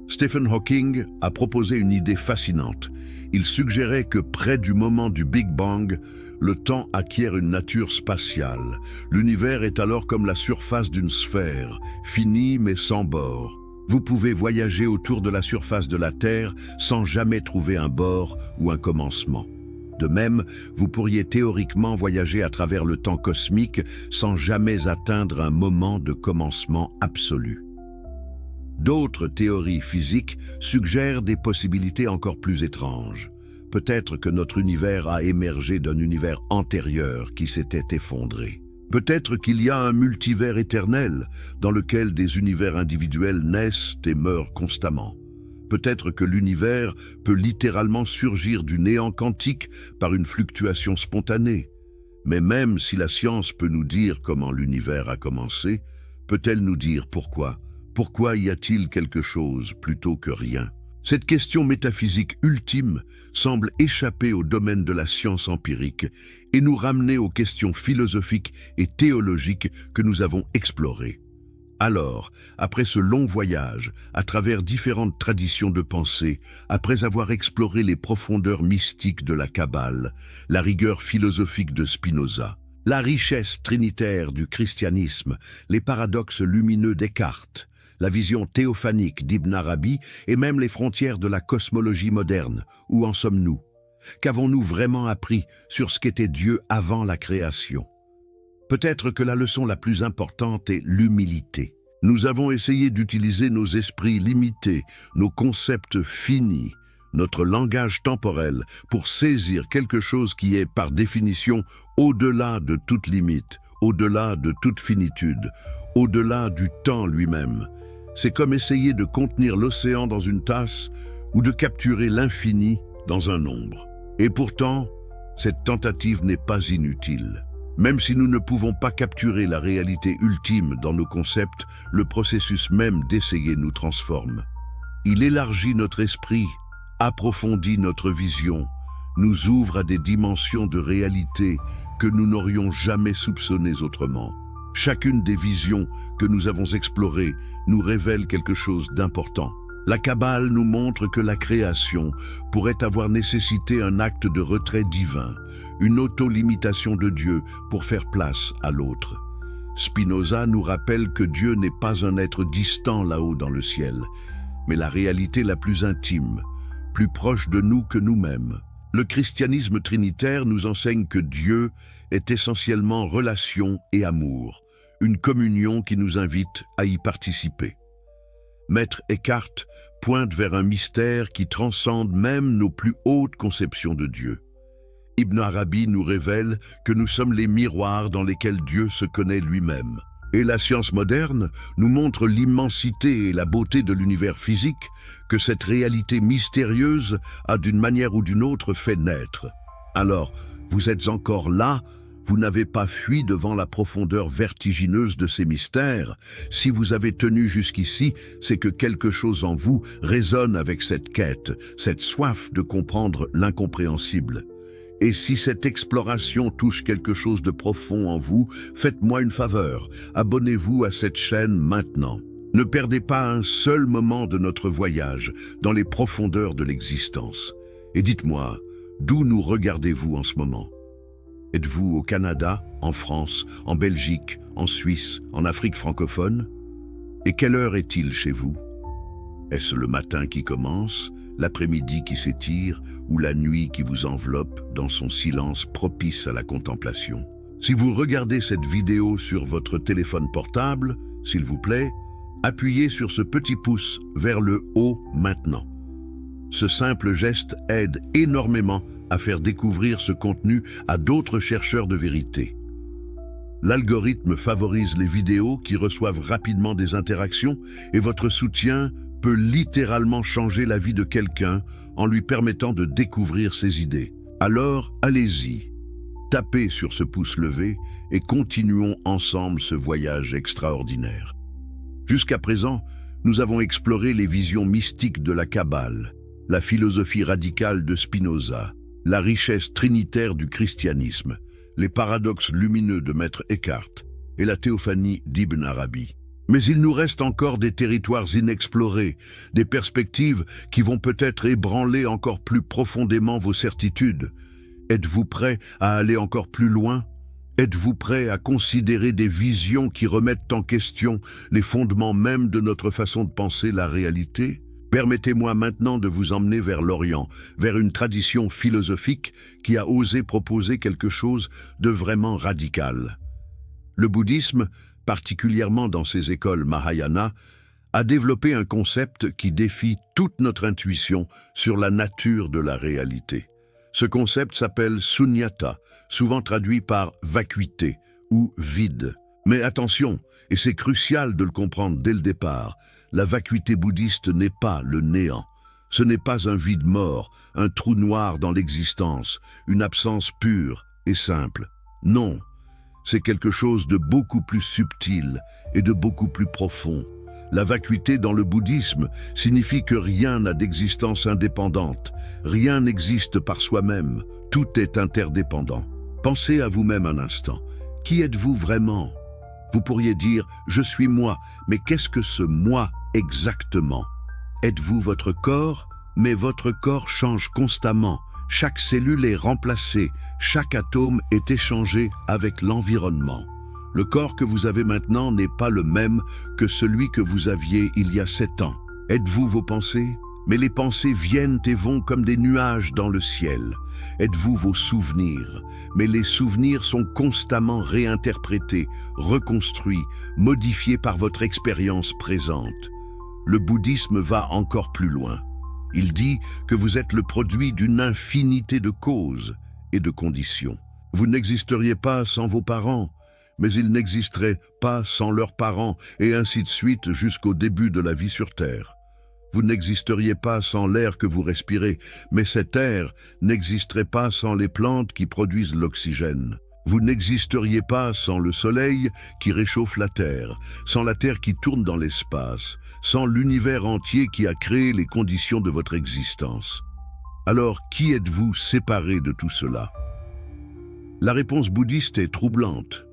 Stephen Hawking a proposé une idée fascinante. Il suggérait que près du moment du Big Bang, le temps acquiert une nature spatiale. L'univers est alors comme la surface d'une sphère, finie mais sans bord. Vous pouvez voyager autour de la surface de la Terre sans jamais trouver un bord ou un commencement. De même, vous pourriez théoriquement voyager à travers le temps cosmique sans jamais atteindre un moment de commencement absolu. D'autres théories physiques suggèrent des possibilités encore plus étranges. Peut-être que notre univers a émergé d'un univers antérieur qui s'était effondré. Peut-être qu'il y a un multivers éternel dans lequel des univers individuels naissent et meurent constamment. Peut-être que l'univers peut littéralement surgir du néant quantique par une fluctuation spontanée. Mais même si la science peut nous dire comment l'univers a commencé, peut-elle nous dire pourquoi? Pourquoi y a-t-il quelque chose plutôt que rien? Cette question métaphysique ultime semble échapper au domaine de la science empirique et nous ramener aux questions philosophiques et théologiques que nous avons explorées. Alors, après ce long voyage, à travers différentes traditions de pensée, après avoir exploré les profondeurs mystiques de la Kabbale, la rigueur philosophique de Spinoza, la richesse trinitaire du christianisme, les paradoxes lumineux de Descartes, la vision théophanique d'Ibn Arabi et même les frontières de la cosmologie moderne. Où en sommes-nous? Qu'avons-nous vraiment appris sur ce qu'était Dieu avant la création? Peut-être que la leçon la plus importante est l'humilité. Nous avons essayé d'utiliser nos esprits limités, nos concepts finis, notre langage temporel pour saisir quelque chose qui est, par définition, au-delà de toute limite, au-delà de toute finitude, au-delà du temps lui-même. C'est comme essayer de contenir l'océan dans une tasse ou de capturer l'infini dans un nombre. Et pourtant, cette tentative n'est pas inutile. Même si nous ne pouvons pas capturer la réalité ultime dans nos concepts, le processus même d'essayer nous transforme. Il élargit notre esprit, approfondit notre vision, nous ouvre à des dimensions de réalité que nous n'aurions jamais soupçonnées autrement. Chacune des visions que nous avons explorées nous révèle quelque chose d'important. La Kabbale nous montre que la création pourrait avoir nécessité un acte de retrait divin, une auto-limitation de Dieu pour faire place à l'autre. Spinoza nous rappelle que Dieu n'est pas un être distant là-haut dans le ciel, mais la réalité la plus intime, plus proche de nous que nous-mêmes. Le christianisme trinitaire nous enseigne que Dieu est essentiellement relation et amour, une communion qui nous invite à y participer. Maître Eckhart pointe vers un mystère qui transcende même nos plus hautes conceptions de Dieu. Ibn Arabi nous révèle que nous sommes les miroirs dans lesquels Dieu se connaît lui-même. Et la science moderne nous montre l'immensité et la beauté de l'univers physique que cette réalité mystérieuse a d'une manière ou d'une autre fait naître. Alors, vous êtes encore là. Vous n'avez pas fui devant la profondeur vertigineuse de ces mystères. Si vous avez tenu jusqu'ici, c'est que quelque chose en vous résonne avec cette quête, cette soif de comprendre l'incompréhensible. Et si cette exploration touche quelque chose de profond en vous, faites-moi une faveur, abonnez-vous à cette chaîne maintenant. Ne perdez pas un seul moment de notre voyage dans les profondeurs de l'existence. Et dites-moi, d'où nous regardez-vous en ce moment ? Êtes-vous au Canada, en France, en Belgique, en Suisse, en Afrique francophone? Et quelle heure est-il chez vous? Est-ce le matin qui commence, l'après-midi qui s'étire ou la nuit qui vous enveloppe dans son silence propice à la contemplation? Si vous regardez cette vidéo sur votre téléphone portable, s'il vous plaît, appuyez sur ce petit pouce vers le haut maintenant. Ce simple geste aide énormément à faire découvrir ce contenu à d'autres chercheurs de vérité. L'algorithme favorise les vidéos qui reçoivent rapidement des interactions et votre soutien peut littéralement changer la vie de quelqu'un en lui permettant de découvrir ses idées. Alors, allez-y, tapez sur ce pouce levé et continuons ensemble ce voyage extraordinaire. Jusqu'à présent, nous avons exploré les visions mystiques de la Kabbale, la philosophie radicale de Spinoza, la richesse trinitaire du christianisme, les paradoxes lumineux de Maître Eckhart et la théophanie d'Ibn Arabi. Mais il nous reste encore des territoires inexplorés, des perspectives qui vont peut-être ébranler encore plus profondément vos certitudes. Êtes-vous prêt à aller encore plus loin? Êtes-vous prêt à considérer des visions qui remettent en question les fondements même de notre façon de penser la réalité? Permettez-moi maintenant de vous emmener vers l'Orient, vers une tradition philosophique qui a osé proposer quelque chose de vraiment radical. Le bouddhisme, particulièrement dans ses écoles Mahayana, a développé un concept qui défie toute notre intuition sur la nature de la réalité. Ce concept s'appelle sunyata, souvent traduit par vacuité ou vide. Mais attention, et c'est crucial de le comprendre dès le départ, la vacuité bouddhiste n'est pas le néant. Ce n'est pas un vide mort, un trou noir dans l'existence, une absence pure et simple. Non, c'est quelque chose de beaucoup plus subtil et de beaucoup plus profond. La vacuité dans le bouddhisme signifie que rien n'a d'existence indépendante, rien n'existe par soi-même, tout est interdépendant. Pensez à vous-même un instant. Qui êtes-vous vraiment ? Vous pourriez dire « je suis moi », mais qu'est-ce que ce « moi » exactement? Êtes-vous votre corps? Mais votre corps change constamment. Chaque cellule est remplacée, chaque atome est échangé avec l'environnement. Le corps que vous avez maintenant n'est pas le même que celui que vous aviez il y a 7 ans. Êtes-vous vos pensées? Mais les pensées viennent et vont comme des nuages dans le ciel. Êtes-vous vos souvenirs? Mais les souvenirs sont constamment réinterprétés, reconstruits, modifiés par votre expérience présente. Le bouddhisme va encore plus loin. Il dit que vous êtes le produit d'une infinité de causes et de conditions. Vous n'existeriez pas sans vos parents, mais ils n'existeraient pas sans leurs parents, et ainsi de suite jusqu'au début de la vie sur Terre. Vous n'existeriez pas sans l'air que vous respirez, mais cet air n'existerait pas sans les plantes qui produisent l'oxygène. Vous n'existeriez pas sans le soleil qui réchauffe la Terre, sans la Terre qui tourne dans l'espace, sans l'univers entier qui a créé les conditions de votre existence. Alors, qui êtes-vous séparé de tout cela? La réponse bouddhiste est troublante.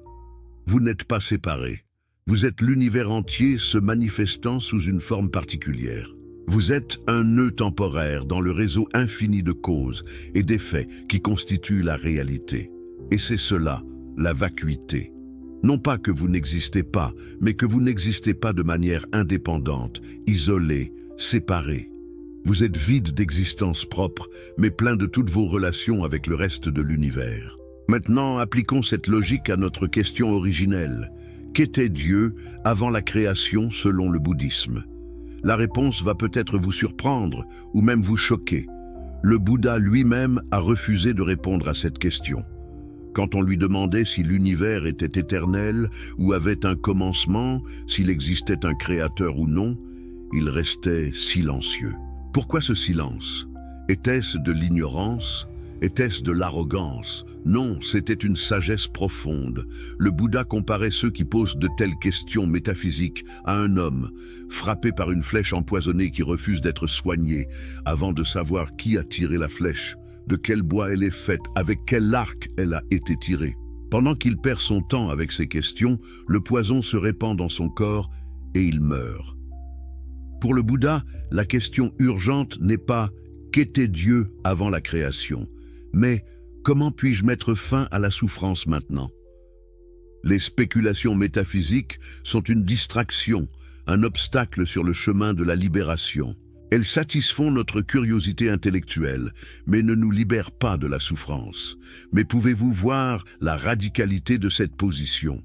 Vous n'êtes pas séparé. Vous êtes l'univers entier se manifestant sous une forme particulière. Vous êtes un nœud temporaire dans le réseau infini de causes et d'effets qui constituent la réalité. Et c'est cela, la vacuité. Non pas que vous n'existez pas, mais que vous n'existez pas de manière indépendante, isolée, séparée. Vous êtes vide d'existence propre, mais plein de toutes vos relations avec le reste de l'univers. Maintenant, appliquons cette logique à notre question originelle. Qu'était Dieu avant la création selon le bouddhisme? La réponse va peut-être vous surprendre ou même vous choquer. Le Bouddha lui-même a refusé de répondre à cette question. Quand on lui demandait si l'univers était éternel ou avait un commencement, s'il existait un créateur ou non, il restait silencieux. Pourquoi ce silence? Était-ce de l'ignorance? Était-ce de l'arrogance? Non, c'était une sagesse profonde. Le Bouddha comparait ceux qui posent de telles questions métaphysiques à un homme, frappé par une flèche empoisonnée qui refuse d'être soigné, avant de savoir qui a tiré la flèche, de quel bois elle est faite, avec quel arc elle a été tirée. Pendant qu'il perd son temps avec ces questions, le poison se répand dans son corps et il meurt. Pour le Bouddha, la question urgente n'est pas « qu'était Dieu avant la création ?» mais « comment puis-je mettre fin à la souffrance maintenant ?» Les spéculations métaphysiques sont une distraction, un obstacle sur le chemin de la libération. Elles satisfont notre curiosité intellectuelle, mais ne nous libèrent pas de la souffrance. Mais pouvez-vous voir la radicalité de cette position?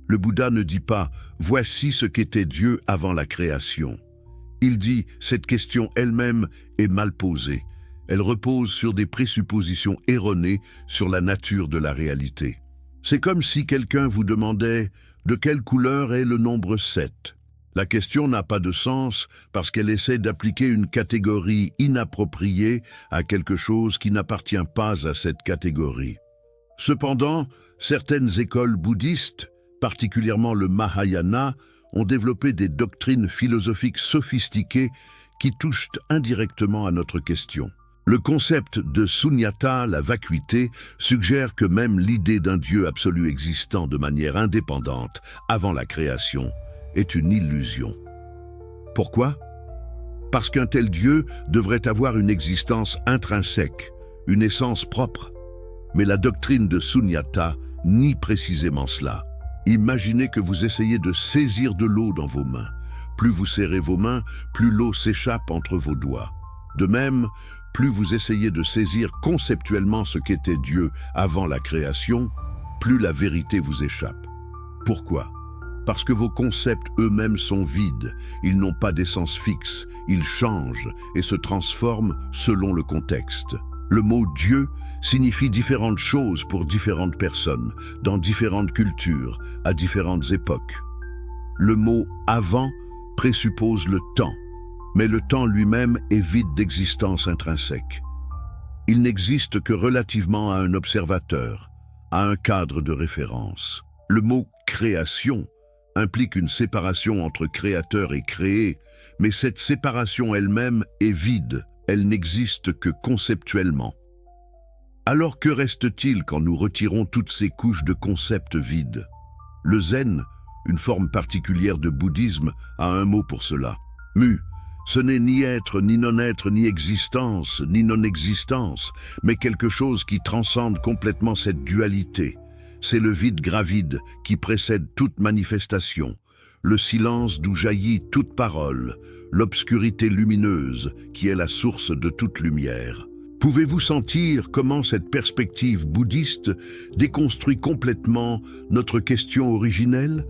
Le Bouddha ne dit pas « voici ce qu'était Dieu avant la création ». Il dit « cette question elle-même est mal posée. Elle repose sur des présuppositions erronées sur la nature de la réalité. » C'est comme si quelqu'un vous demandait « de quelle couleur est le nombre 7 ?» La question n'a pas de sens parce qu'elle essaie d'appliquer une catégorie inappropriée à quelque chose qui n'appartient pas à cette catégorie. Cependant, certaines écoles bouddhistes, particulièrement le Mahayana, ont développé des doctrines philosophiques sophistiquées qui touchent indirectement à notre question. Le concept de sunyata, la vacuité, suggère que même l'idée d'un Dieu absolu existant de manière indépendante avant la création est une illusion. Pourquoi? Parce qu'un tel Dieu devrait avoir une existence intrinsèque, une essence propre. Mais la doctrine de sunyata nie précisément cela. Imaginez que vous essayez de saisir de l'eau dans vos mains. Plus vous serrez vos mains, plus l'eau s'échappe entre vos doigts. De même, plus vous essayez de saisir conceptuellement ce qu'était Dieu avant la création, plus la vérité vous échappe. Pourquoi? Parce que vos concepts eux-mêmes sont vides, ils n'ont pas d'essence fixe, ils changent et se transforment selon le contexte. Le mot « Dieu » signifie différentes choses pour différentes personnes, dans différentes cultures, à différentes époques. Le mot « avant » présuppose le temps, mais le temps lui-même est vide d'existence intrinsèque. Il n'existe que relativement à un observateur, à un cadre de référence. Le mot « création » implique une séparation entre créateur et créé, mais cette séparation elle-même est vide, elle n'existe que conceptuellement. Alors que reste-t-il quand nous retirons toutes ces couches de concepts vides? Le zen, une forme particulière de bouddhisme, a un mot pour cela. Mu, ce n'est ni être, ni non-être, ni existence, ni non-existence, mais quelque chose qui transcende complètement cette dualité. C'est le vide gravide qui précède toute manifestation, le silence d'où jaillit toute parole, l'obscurité lumineuse qui est la source de toute lumière. Pouvez-vous sentir comment cette perspective bouddhiste déconstruit complètement notre question originelle?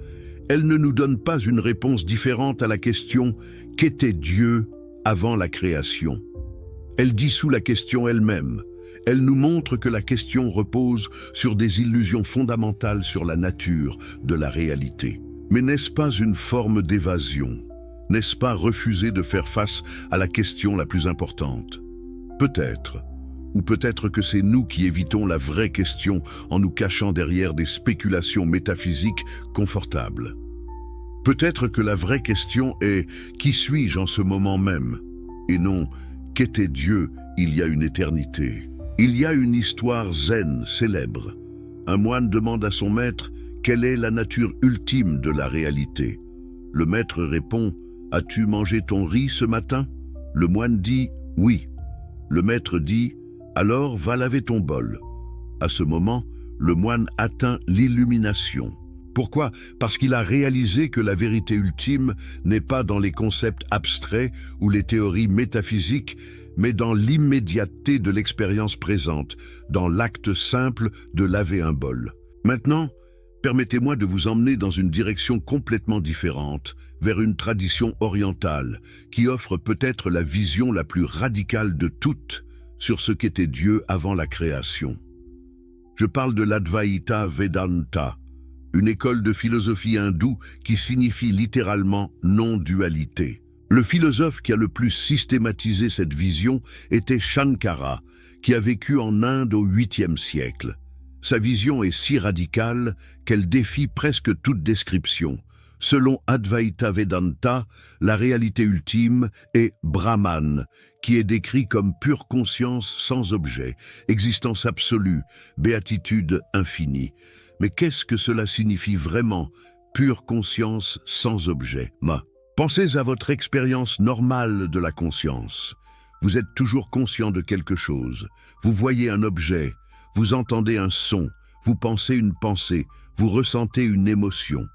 Elle ne nous donne pas une réponse différente à la question « Qu'était Dieu avant la création ?» Elle dissout la question elle-même. Elle nous montre que la question repose sur des illusions fondamentales sur la nature de la réalité. Mais n'est-ce pas une forme d'évasion? N'est-ce pas refuser de faire face à la question la plus importante? Peut-être. Ou peut-être que c'est nous qui évitons la vraie question en nous cachant derrière des spéculations métaphysiques confortables. Peut-être que la vraie question est « Qui suis-je en ce moment même ?» et non « Qu'était Dieu il y a une éternité ?» Il y a une histoire zen célèbre. Un moine demande à son maître « Quelle est la nature ultime de la réalité ?» Le maître répond « As-tu mangé ton riz ce matin ?» Le moine dit « Oui ». Le maître dit « Alors va laver ton bol ». À ce moment, le moine atteint l'illumination. Pourquoi? Parce qu'il a réalisé que la vérité ultime n'est pas dans les concepts abstraits ou les théories métaphysiques, mais dans l'immédiateté de l'expérience présente, dans l'acte simple de laver un bol. Maintenant, permettez-moi de vous emmener dans une direction complètement différente, vers une tradition orientale, qui offre peut-être la vision la plus radicale de toutes sur ce qu'était Dieu avant la création. Je parle de l'Advaita Vedanta, une école de philosophie hindoue qui signifie littéralement non-dualité. Le philosophe qui a le plus systématisé cette vision était Shankara, qui a vécu en Inde au 8e siècle. Sa vision est si radicale qu'elle défie presque toute description. Selon Advaita Vedanta, la réalité ultime est Brahman, qui est décrit comme pure conscience sans objet, existence absolue, béatitude infinie. Mais qu'est-ce que cela signifie vraiment, pure conscience sans objet? Pensez à votre expérience normale de la conscience. Vous êtes toujours conscient de quelque chose. Vous voyez un objet, vous entendez un son, vous pensez une pensée, vous ressentez une émotion.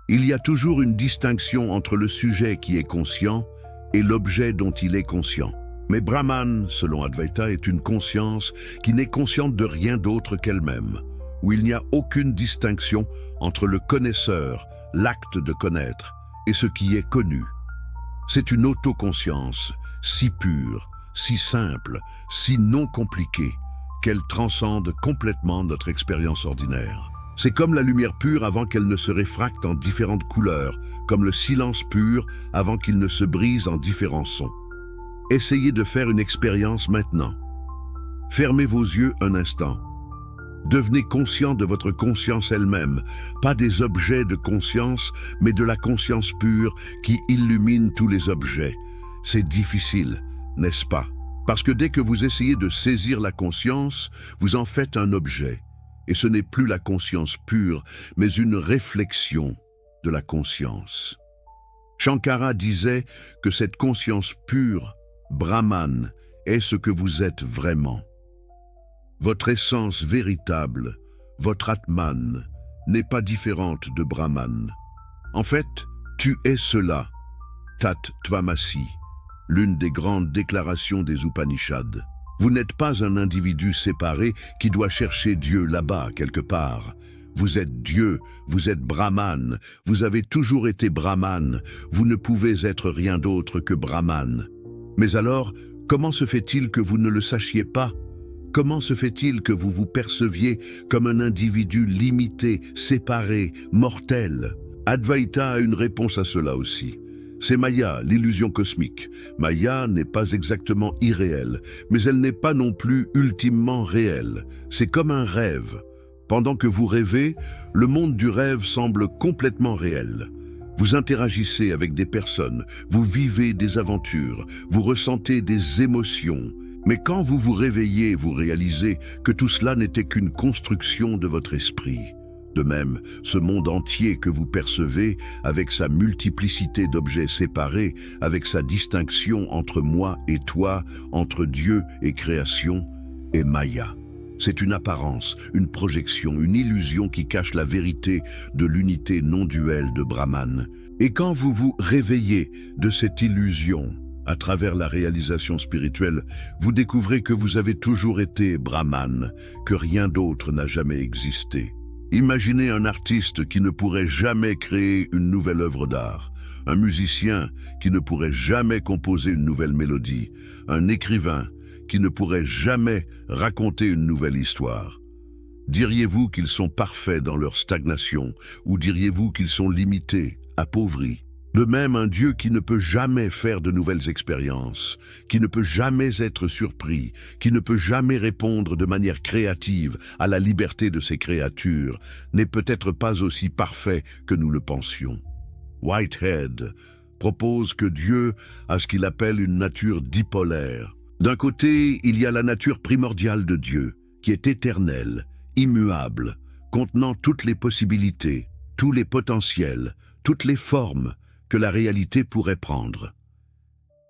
Il y a toujours une distinction entre le sujet qui est conscient et l'objet dont il est conscient. Mais Brahman, selon Advaita, est une conscience qui n'est consciente de rien d'autre qu'elle-même, où il n'y a aucune distinction entre le connaisseur, l'acte de connaître, et ce qui est connu. C'est une autoconscience si pure, si simple, si non compliquée, qu'elle transcende complètement notre expérience ordinaire. C'est comme la lumière pure avant qu'elle ne se réfracte en différentes couleurs, comme le silence pur avant qu'il ne se brise en différents sons. Essayez de faire une expérience maintenant. Fermez vos yeux un instant. Devenez conscient de votre conscience elle-même, pas des objets de conscience, mais de la conscience pure qui illumine tous les objets. C'est difficile, n'est-ce pas? Parce que dès que vous essayez de saisir la conscience, vous en faites un objet. Et ce n'est plus la conscience pure, mais une réflexion de la conscience. Shankara disait que cette conscience pure, Brahman, est ce que vous êtes vraiment. Votre essence véritable, votre Atman, n'est pas différente de Brahman. En fait, tu es cela, Tat Tvamasi, l'une des grandes déclarations des Upanishads. Vous n'êtes pas un individu séparé qui doit chercher Dieu là-bas, quelque part. Vous êtes Dieu, vous êtes Brahman, vous avez toujours été Brahman, vous ne pouvez être rien d'autre que Brahman. Mais alors, comment se fait-il que vous ne le sachiez pas? Comment se fait-il que vous vous perceviez comme un individu limité, séparé, mortel? Advaita a une réponse à cela aussi. C'est Maya, l'illusion cosmique. Maya n'est pas exactement irréelle, mais elle n'est pas non plus ultimement réelle. C'est comme un rêve. Pendant que vous rêvez, le monde du rêve semble complètement réel. Vous interagissez avec des personnes, vous vivez des aventures, vous ressentez des émotions. Mais quand vous vous réveillez, vous réalisez que tout cela n'était qu'une construction de votre esprit. De même, ce monde entier que vous percevez, avec sa multiplicité d'objets séparés, avec sa distinction entre moi et toi, entre Dieu et création, est Maya. C'est une apparence, une projection, une illusion qui cache la vérité de l'unité non duelle de Brahman. Et quand vous vous réveillez de cette illusion, à travers la réalisation spirituelle, vous découvrez que vous avez toujours été Brahman, que rien d'autre n'a jamais existé. Imaginez un artiste qui ne pourrait jamais créer une nouvelle œuvre d'art, un musicien qui ne pourrait jamais composer une nouvelle mélodie, un écrivain qui ne pourrait jamais raconter une nouvelle histoire. Diriez-vous qu'ils sont parfaits dans leur stagnation, ou diriez-vous qu'ils sont limités, appauvris? De même, un Dieu qui ne peut jamais faire de nouvelles expériences, qui ne peut jamais être surpris, qui ne peut jamais répondre de manière créative à la liberté de ses créatures, n'est peut-être pas aussi parfait que nous le pensions. Whitehead propose que Dieu a ce qu'il appelle une nature dipolaire. D'un côté, il y a la nature primordiale de Dieu, qui est éternelle, immuable, contenant toutes les possibilités, tous les potentiels, toutes les formes que la réalité pourrait prendre.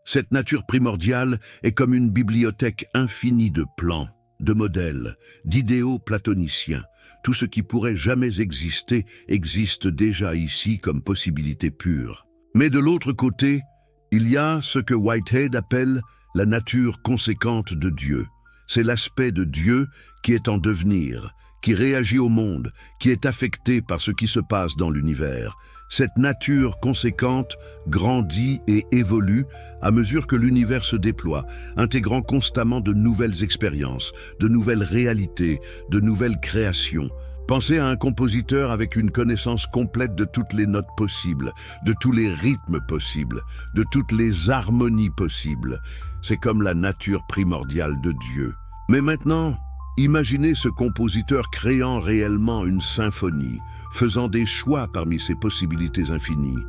Cette nature primordiale est comme une bibliothèque infinie de plans, de modèles, d'idéaux platoniciens. Tout ce qui pourrait jamais exister existe déjà ici comme possibilité pure. Mais de l'autre côté, il y a ce que Whitehead appelle la nature conséquente de Dieu. C'est l'aspect de Dieu qui est en devenir, qui réagit au monde, qui est affecté par ce qui se passe dans l'univers. Cette nature conséquente grandit et évolue à mesure que l'univers se déploie, intégrant constamment de nouvelles expériences, de nouvelles réalités, de nouvelles créations. Pensez à un compositeur avec une connaissance complète de toutes les notes possibles, de tous les rythmes possibles, de toutes les harmonies possibles. C'est comme la nature primordiale de Dieu. Mais maintenant, imaginez ce compositeur créant réellement une symphonie, faisant des choix parmi ces possibilités infinies,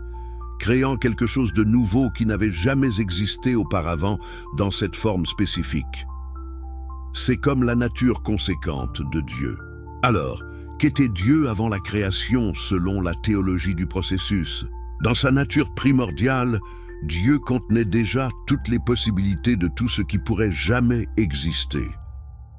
créant quelque chose de nouveau qui n'avait jamais existé auparavant dans cette forme spécifique. C'est comme la nature conséquente de Dieu. Alors, qu'était Dieu avant la création selon la théologie du processus? Dans sa nature primordiale, Dieu contenait déjà toutes les possibilités de tout ce qui pourrait jamais exister.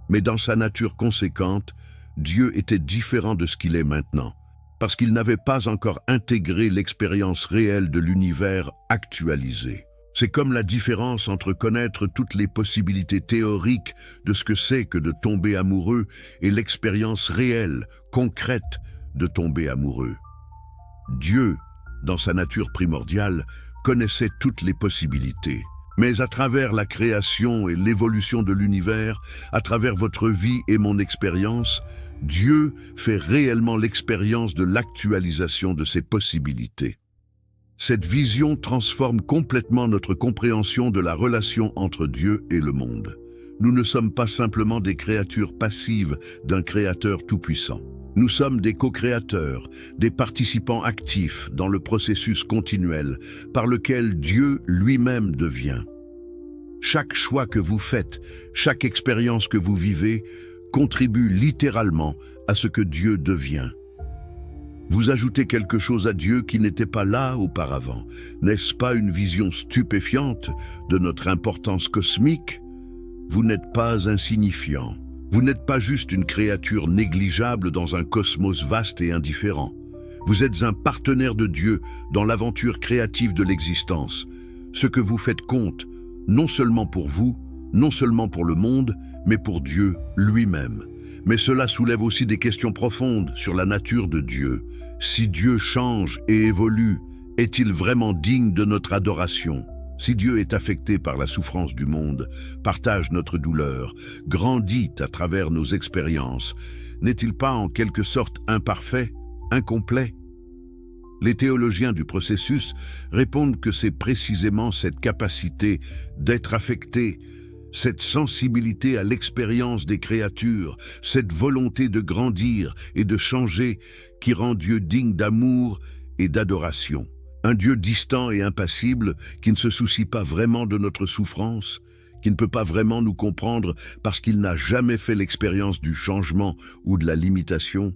Mais dans sa nature conséquente, Dieu était différent de ce qu'il est maintenant, parce qu'il n'avait pas encore intégré l'expérience réelle de l'univers actualisé. C'est comme la différence entre connaître toutes les possibilités théoriques de ce que c'est que de tomber amoureux et l'expérience réelle, concrète, de tomber amoureux. Dieu, dans sa nature primordiale, connaissait toutes les possibilités. Mais à travers la création et l'évolution de l'univers, à travers votre vie et mon expérience, Dieu fait réellement l'expérience de l'actualisation de ses possibilités. Cette vision transforme complètement notre compréhension de la relation entre Dieu et le monde. Nous ne sommes pas simplement des créatures passives d'un Créateur tout-puissant. Nous sommes des co-créateurs, des participants actifs dans le processus continuel par lequel Dieu lui-même devient. Chaque choix que vous faites, chaque expérience que vous vivez, contribue littéralement à ce que Dieu devient. Vous ajoutez quelque chose à Dieu qui n'était pas là auparavant. N'est-ce pas une vision stupéfiante de notre importance cosmique? Vous n'êtes pas insignifiant. Vous n'êtes pas juste une créature négligeable dans un cosmos vaste et indifférent. Vous êtes un partenaire de Dieu dans l'aventure créative de l'existence. Ce que vous faites compte, non seulement pour vous, non seulement pour le monde, mais pour Dieu lui-même. Mais cela soulève aussi des questions profondes sur la nature de Dieu. Si Dieu change et évolue, est-il vraiment digne de notre adoration? Si Dieu est affecté par la souffrance du monde, partage notre douleur, grandit à travers nos expériences, n'est-il pas en quelque sorte imparfait, incomplet? Les théologiens du processus répondent que c'est précisément cette capacité d'être affecté, cette sensibilité à l'expérience des créatures, cette volonté de grandir et de changer qui rend Dieu digne d'amour et d'adoration. Un Dieu distant et impassible qui ne se soucie pas vraiment de notre souffrance, qui ne peut pas vraiment nous comprendre parce qu'il n'a jamais fait l'expérience du changement ou de la limitation,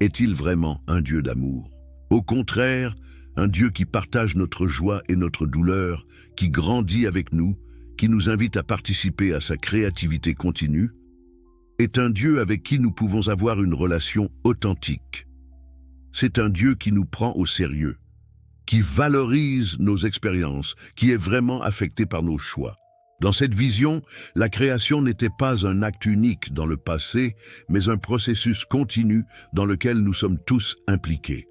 est-il vraiment un Dieu d'amour? Au contraire, un Dieu qui partage notre joie et notre douleur, qui grandit avec nous, qui nous invite à participer à sa créativité continue, est un Dieu avec qui nous pouvons avoir une relation authentique. C'est un Dieu qui nous prend au sérieux, qui valorise nos expériences, qui est vraiment affecté par nos choix. Dans cette vision, la création n'était pas un acte unique dans le passé, mais un processus continu dans lequel nous sommes tous impliqués.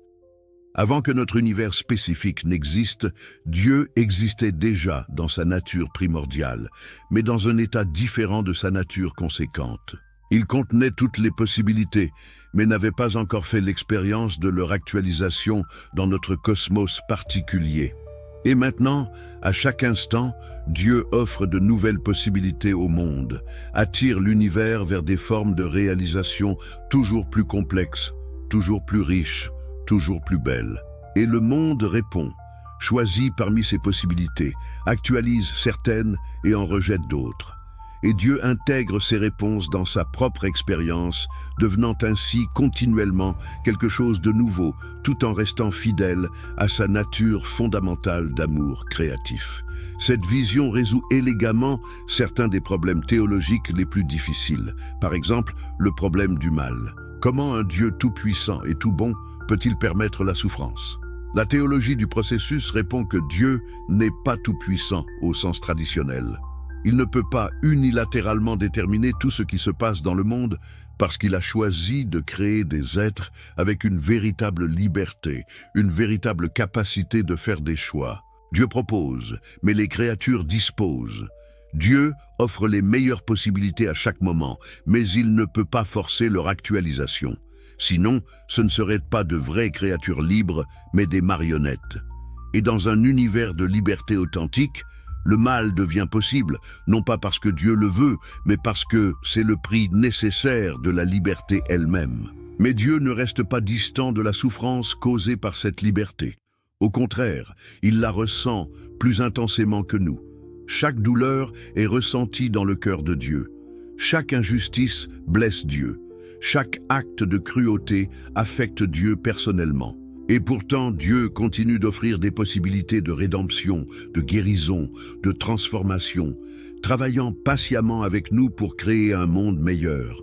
Avant que notre univers spécifique n'existe, Dieu existait déjà dans sa nature primordiale, mais dans un état différent de sa nature conséquente. Il contenait toutes les possibilités, mais n'avait pas encore fait l'expérience de leur actualisation dans notre cosmos particulier. Et maintenant, à chaque instant, Dieu offre de nouvelles possibilités au monde, attire l'univers vers des formes de réalisation toujours plus complexes, toujours plus riches, toujours plus belles. Et le monde répond, choisit parmi ces possibilités, actualise certaines et en rejette d'autres. Et Dieu intègre ces réponses dans sa propre expérience, devenant ainsi continuellement quelque chose de nouveau, tout en restant fidèle à sa nature fondamentale d'amour créatif. Cette vision résout élégamment certains des problèmes théologiques les plus difficiles, par exemple le problème du mal. Comment un Dieu tout-puissant et tout bon peut-il permettre la souffrance? La théologie du processus répond que Dieu n'est pas tout-puissant au sens traditionnel. Il ne peut pas unilatéralement déterminer tout ce qui se passe dans le monde parce qu'il a choisi de créer des êtres avec une véritable liberté, une véritable capacité de faire des choix. Dieu propose, mais les créatures disposent. Dieu offre les meilleures possibilités à chaque moment, mais il ne peut pas forcer leur actualisation. Sinon, ce ne seraient pas de vraies créatures libres, mais des marionnettes. Et dans un univers de liberté authentique, le mal devient possible, non pas parce que Dieu le veut, mais parce que c'est le prix nécessaire de la liberté elle-même. Mais Dieu ne reste pas distant de la souffrance causée par cette liberté. Au contraire, il la ressent plus intensément que nous. Chaque douleur est ressentie dans le cœur de Dieu. Chaque injustice blesse Dieu. Chaque acte de cruauté affecte Dieu personnellement. Et pourtant, Dieu continue d'offrir des possibilités de rédemption, de guérison, de transformation, travaillant patiemment avec nous pour créer un monde meilleur.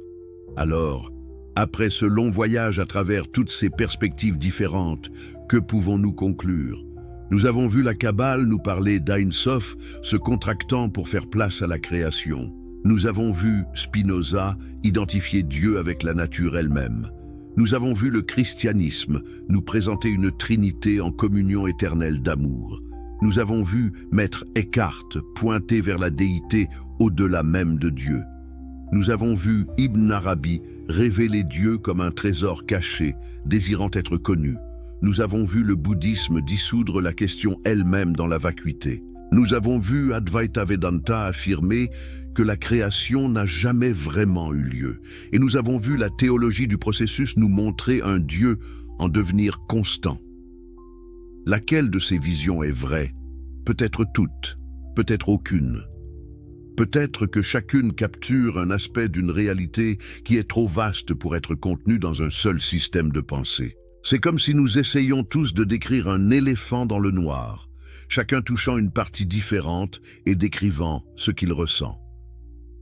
Alors, après ce long voyage à travers toutes ces perspectives différentes, que pouvons-nous conclure? Nous avons vu la Kabbale nous parler d'Ein Sof se contractant pour faire place à la création. Nous avons vu Spinoza identifier Dieu avec la nature elle-même. Nous avons vu le christianisme nous présenter une trinité en communion éternelle d'amour. Nous avons vu Maître Eckhart pointer vers la déité au-delà même de Dieu. Nous avons vu Ibn Arabi révéler Dieu comme un trésor caché, désirant être connu. Nous avons vu le bouddhisme dissoudre la question elle-même dans la vacuité. Nous avons vu Advaita Vedanta affirmer que la création n'a jamais vraiment eu lieu. Et nous avons vu la théologie du processus nous montrer un Dieu en devenir constant. Laquelle de ces visions est vraie? Peut-être toutes, peut-être aucune. Peut-être que chacune capture un aspect d'une réalité qui est trop vaste pour être contenue dans un seul système de pensée. C'est comme si nous essayions tous de décrire un éléphant dans le noir, chacun touchant une partie différente et décrivant ce qu'il ressent.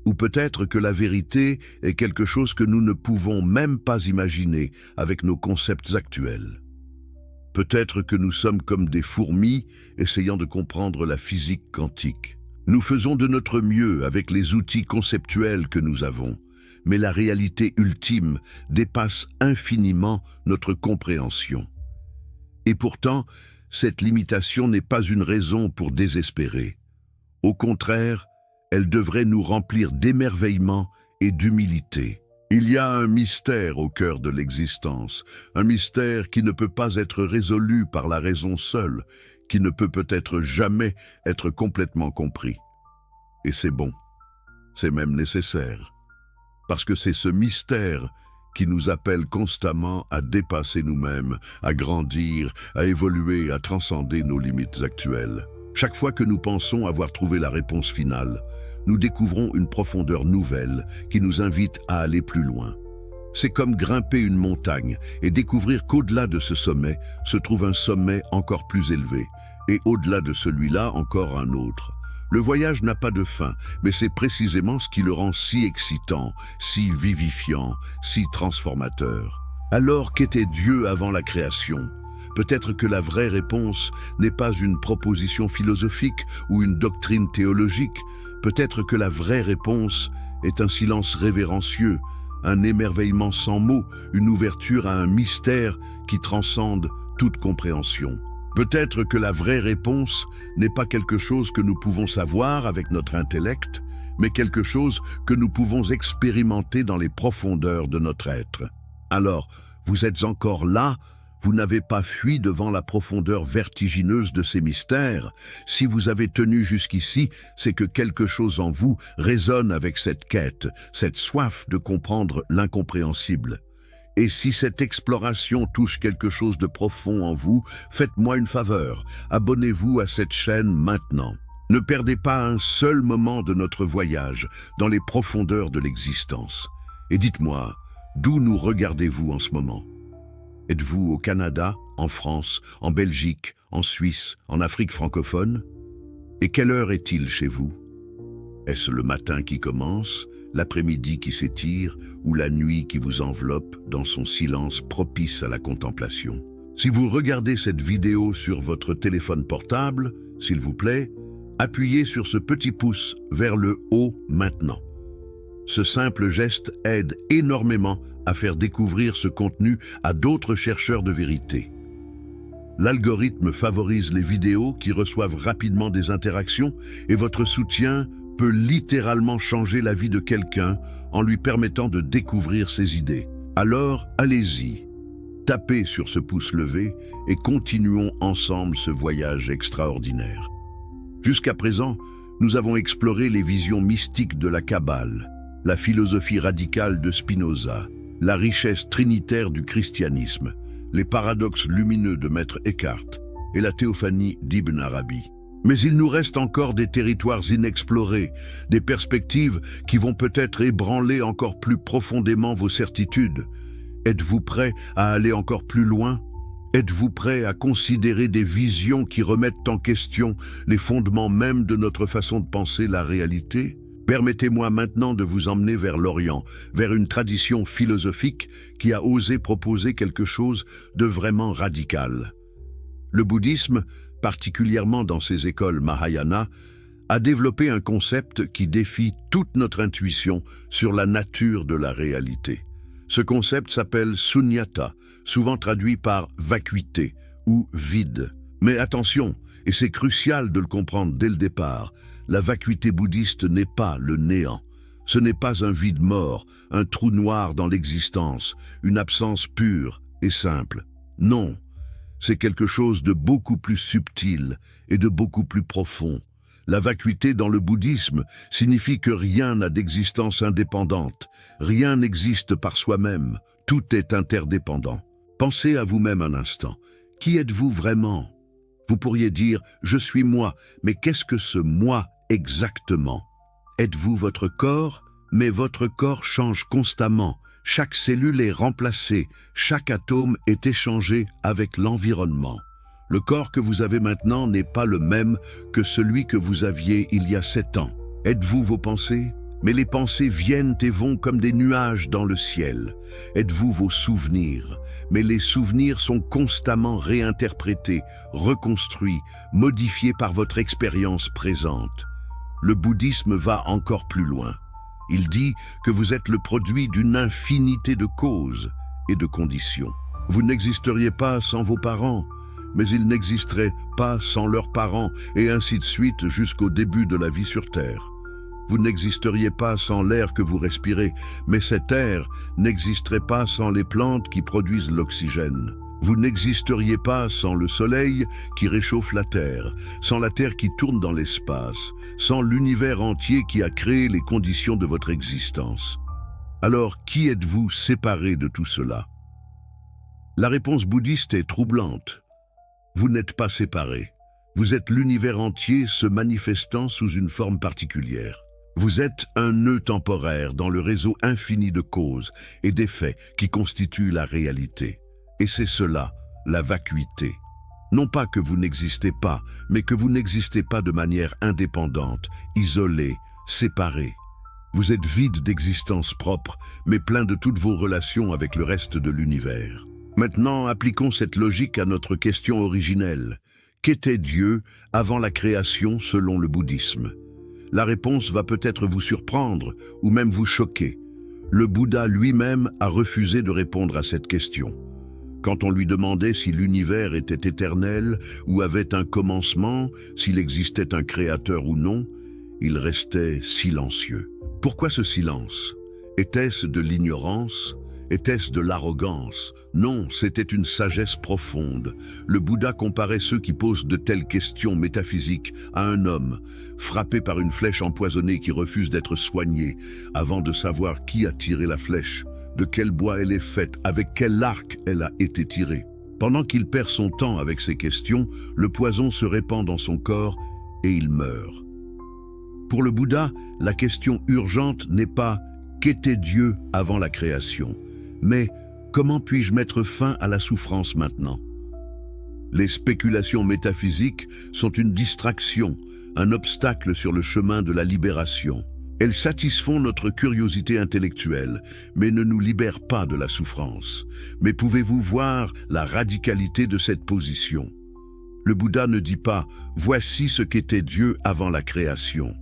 Ou peut-être que la vérité est quelque chose que nous ne pouvons même pas imaginer avec nos concepts actuels. Peut-être que nous sommes comme des fourmis essayant de comprendre la physique quantique. Nous faisons de notre mieux avec les outils conceptuels que nous avons, mais la réalité ultime dépasse infiniment notre compréhension. Et pourtant, cette limitation n'est pas une raison pour désespérer. Au contraire, elle devrait nous remplir d'émerveillement et d'humilité. Il y a un mystère au cœur de l'existence, un mystère qui ne peut pas être résolu par la raison seule, qui ne peut peut-être jamais être complètement compris. Et c'est bon, c'est même nécessaire, parce que c'est ce mystère qui nous appelle constamment à dépasser nous-mêmes, à grandir, à évoluer, à transcender nos limites actuelles. Chaque fois que nous pensons avoir trouvé la réponse finale, nous découvrons une profondeur nouvelle qui nous invite à aller plus loin. C'est comme grimper une montagne et découvrir qu'au-delà de ce sommet se trouve un sommet encore plus élevé, et au-delà de celui-là encore un autre. Le voyage n'a pas de fin, mais c'est précisément ce qui le rend si excitant, si vivifiant, si transformateur. Alors qu'était Dieu avant la création ? Peut-être que la vraie réponse n'est pas une proposition philosophique ou une doctrine théologique. Peut-être que la vraie réponse est un silence révérencieux, un émerveillement sans mots, une ouverture à un mystère qui transcende toute compréhension. Peut-être que la vraie réponse n'est pas quelque chose que nous pouvons savoir avec notre intellect, mais quelque chose que nous pouvons expérimenter dans les profondeurs de notre être. Alors, vous êtes encore là, vous n'avez pas fui devant la profondeur vertigineuse de ces mystères. Si vous avez tenu jusqu'ici, c'est que quelque chose en vous résonne avec cette quête, cette soif de comprendre l'incompréhensible. Et si cette exploration touche quelque chose de profond en vous, faites-moi une faveur, abonnez-vous à cette chaîne maintenant. Ne perdez pas un seul moment de notre voyage dans les profondeurs de l'existence. Et dites-moi, d'où nous regardez-vous en ce moment? Êtes-vous au Canada, en France, en Belgique, en Suisse, en Afrique francophone? Et quelle heure est-il chez vous? Est-ce le matin qui commence, l'après-midi qui s'étire ou la nuit qui vous enveloppe dans son silence propice à la contemplation? Si vous regardez cette vidéo sur votre téléphone portable, s'il vous plaît, appuyez sur ce petit pouce vers le haut maintenant. Ce simple geste aide énormément à faire découvrir ce contenu à d'autres chercheurs de vérité. L'algorithme favorise les vidéos qui reçoivent rapidement des interactions et votre soutien peut littéralement changer la vie de quelqu'un en lui permettant de découvrir ses idées. Alors, allez-y, tapez sur ce pouce levé et continuons ensemble ce voyage extraordinaire. Jusqu'à présent, nous avons exploré les visions mystiques de la Kabbale, la philosophie radicale de Spinoza, la richesse trinitaire du christianisme, les paradoxes lumineux de Maître Eckhart et la théophanie d'Ibn Arabi. Mais il nous reste encore des territoires inexplorés, des perspectives qui vont peut-être ébranler encore plus profondément vos certitudes. Êtes-vous prêt à aller encore plus loin? Êtes-vous prêt à considérer des visions qui remettent en question les fondements même de notre façon de penser la réalité? Permettez-moi maintenant de vous emmener vers l'Orient, vers une tradition philosophique qui a osé proposer quelque chose de vraiment radical. Le bouddhisme, particulièrement dans ses écoles Mahayana, a développé un concept qui défie toute notre intuition sur la nature de la réalité. Ce concept s'appelle sunyata, souvent traduit par vacuité ou vide. Mais attention, et c'est crucial de le comprendre dès le départ, la vacuité bouddhiste n'est pas le néant. Ce n'est pas un vide mort, un trou noir dans l'existence, une absence pure et simple. Non, c'est quelque chose de beaucoup plus subtil et de beaucoup plus profond. La vacuité dans le bouddhisme signifie que rien n'a d'existence indépendante, rien n'existe par soi-même, tout est interdépendant. Pensez à vous-même un instant. Qui êtes-vous vraiment? Vous pourriez dire « je suis moi », mais qu'est-ce que ce « moi » exactement? Êtes-vous votre corps? Mais votre corps change constamment. Chaque cellule est remplacée, chaque atome est échangé avec l'environnement. Le corps que vous avez maintenant n'est pas le même que celui que vous aviez il y a 7 ans. Êtes-vous vos pensées? Mais les pensées viennent et vont comme des nuages dans le ciel. Êtes-vous vos souvenirs? Mais les souvenirs sont constamment réinterprétés, reconstruits, modifiés par votre expérience présente. Le bouddhisme va encore plus loin. Il dit que vous êtes le produit d'une infinité de causes et de conditions. Vous n'existeriez pas sans vos parents, mais ils n'existeraient pas sans leurs parents, et ainsi de suite jusqu'au début de la vie sur Terre. Vous n'existeriez pas sans l'air que vous respirez, mais cet air n'existerait pas sans les plantes qui produisent l'oxygène. Vous n'existeriez pas sans le soleil qui réchauffe la Terre, sans la Terre qui tourne dans l'espace, sans l'univers entier qui a créé les conditions de votre existence. Alors, qui êtes-vous séparé de tout cela? La réponse bouddhiste est troublante. Vous n'êtes pas séparé. Vous êtes l'univers entier se manifestant sous une forme particulière. Vous êtes un nœud temporaire dans le réseau infini de causes et d'effets qui constituent la réalité. Et c'est cela, la vacuité. Non pas que vous n'existez pas, mais que vous n'existez pas de manière indépendante, isolée, séparée. Vous êtes vide d'existence propre, mais plein de toutes vos relations avec le reste de l'univers. Maintenant, appliquons cette logique à notre question originelle. Qu'était Dieu avant la création selon le bouddhisme? La réponse va peut-être vous surprendre ou même vous choquer. Le Bouddha lui-même a refusé de répondre à cette question. Quand on lui demandait si l'univers était éternel ou avait un commencement, s'il existait un créateur ou non, Il restait silencieux. Pourquoi ce silence? Était-ce de l'ignorance? Était-ce de l'arrogance? Non, c'était une sagesse profonde. Le Bouddha comparait ceux qui posent de telles questions métaphysiques à un homme, frappé par une flèche empoisonnée qui refuse d'être soigné, avant de savoir qui a tiré la flèche, de quel bois elle est faite, avec quel arc elle a été tirée. Pendant qu'il perd son temps avec ces questions, le poison se répand dans son corps et il meurt. Pour le Bouddha, la question urgente n'est pas « qu'était Dieu avant la création ?» mais « comment puis-je mettre fin à la souffrance maintenant ?» Les spéculations métaphysiques sont une distraction, un obstacle sur le chemin de la libération. Elles satisfont notre curiosité intellectuelle, mais ne nous libèrent pas de la souffrance. Mais pouvez-vous voir la radicalité de cette position? Le Bouddha ne dit pas « voici ce qu'était Dieu avant la création ».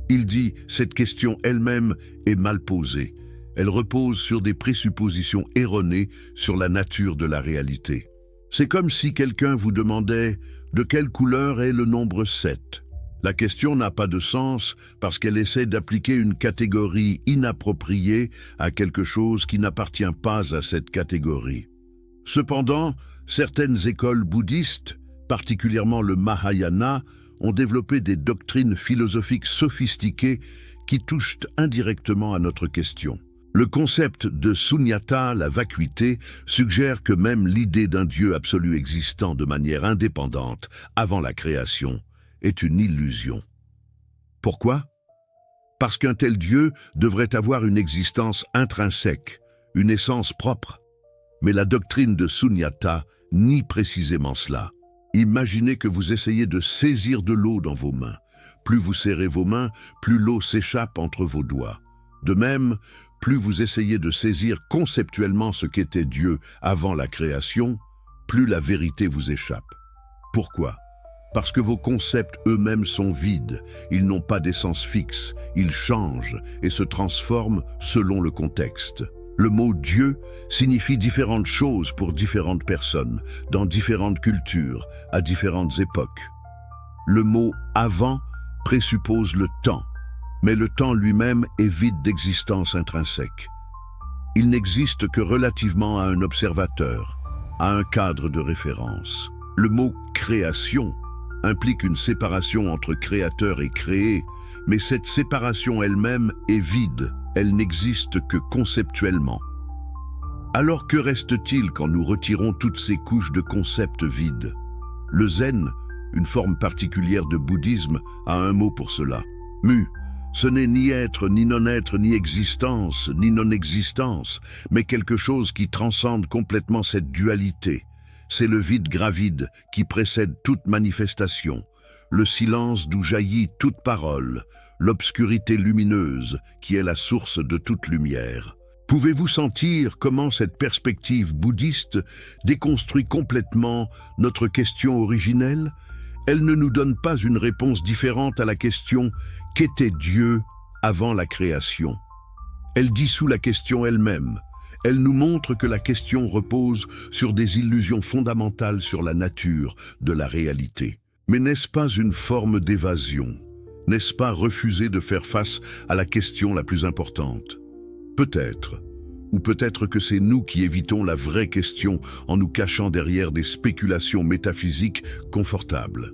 Il dit « cette question elle-même est mal posée. Elle repose sur des présuppositions erronées sur la nature de la réalité. » C'est comme si quelqu'un vous demandait « de quelle couleur est le nombre 7 ?» La question n'a pas de sens parce qu'elle essaie d'appliquer une catégorie inappropriée à quelque chose qui n'appartient pas à cette catégorie. Cependant, certaines écoles bouddhistes, particulièrement le Mahayana, ont développé des doctrines philosophiques sophistiquées qui touchent indirectement à notre question. Le concept de sunyata, la vacuité, suggère que même l'idée d'un Dieu absolu existant de manière indépendante avant la création est une illusion. Pourquoi? Parce qu'un tel Dieu devrait avoir une existence intrinsèque, une essence propre. Mais la doctrine de sunyata nie précisément cela. Imaginez que vous essayez de saisir de l'eau dans vos mains. Plus vous serrez vos mains, plus l'eau s'échappe entre vos doigts. De même, plus vous essayez de saisir conceptuellement ce qu'était Dieu avant la création, plus la vérité vous échappe. Pourquoi? Parce que vos concepts eux-mêmes sont vides, ils n'ont pas d'essence fixe, ils changent et se transforment selon le contexte. Le mot « Dieu » signifie différentes choses pour différentes personnes, dans différentes cultures, à différentes époques. Le mot « avant » présuppose le temps, mais le temps lui-même est vide d'existence intrinsèque. Il n'existe que relativement à un observateur, à un cadre de référence. Le mot « création » implique une séparation entre créateur et créé, mais cette séparation elle-même est vide, elle n'existe que conceptuellement. Alors que reste-t-il quand nous retirons toutes ces couches de concepts vides? Le zen, une forme particulière de bouddhisme, a un mot pour cela. Mu, ce n'est ni être, ni non-être, ni existence, ni non-existence, mais quelque chose qui transcende complètement cette dualité. C'est le vide gravide qui précède toute manifestation, le silence d'où jaillit toute parole, l'obscurité lumineuse qui est la source de toute lumière. Pouvez-vous sentir comment cette perspective bouddhiste déconstruit complètement notre question originelle? Elle ne nous donne pas une réponse différente à la question « Qu'était Dieu avant la création ?» Elle dissout la question elle-même. Elle nous montre que la question repose sur des illusions fondamentales sur la nature de la réalité. Mais n'est-ce pas une forme d'évasion? N'est-ce pas refuser de faire face à la question la plus importante? Peut-être. Ou peut-être que c'est nous qui évitons la vraie question en nous cachant derrière des spéculations métaphysiques confortables.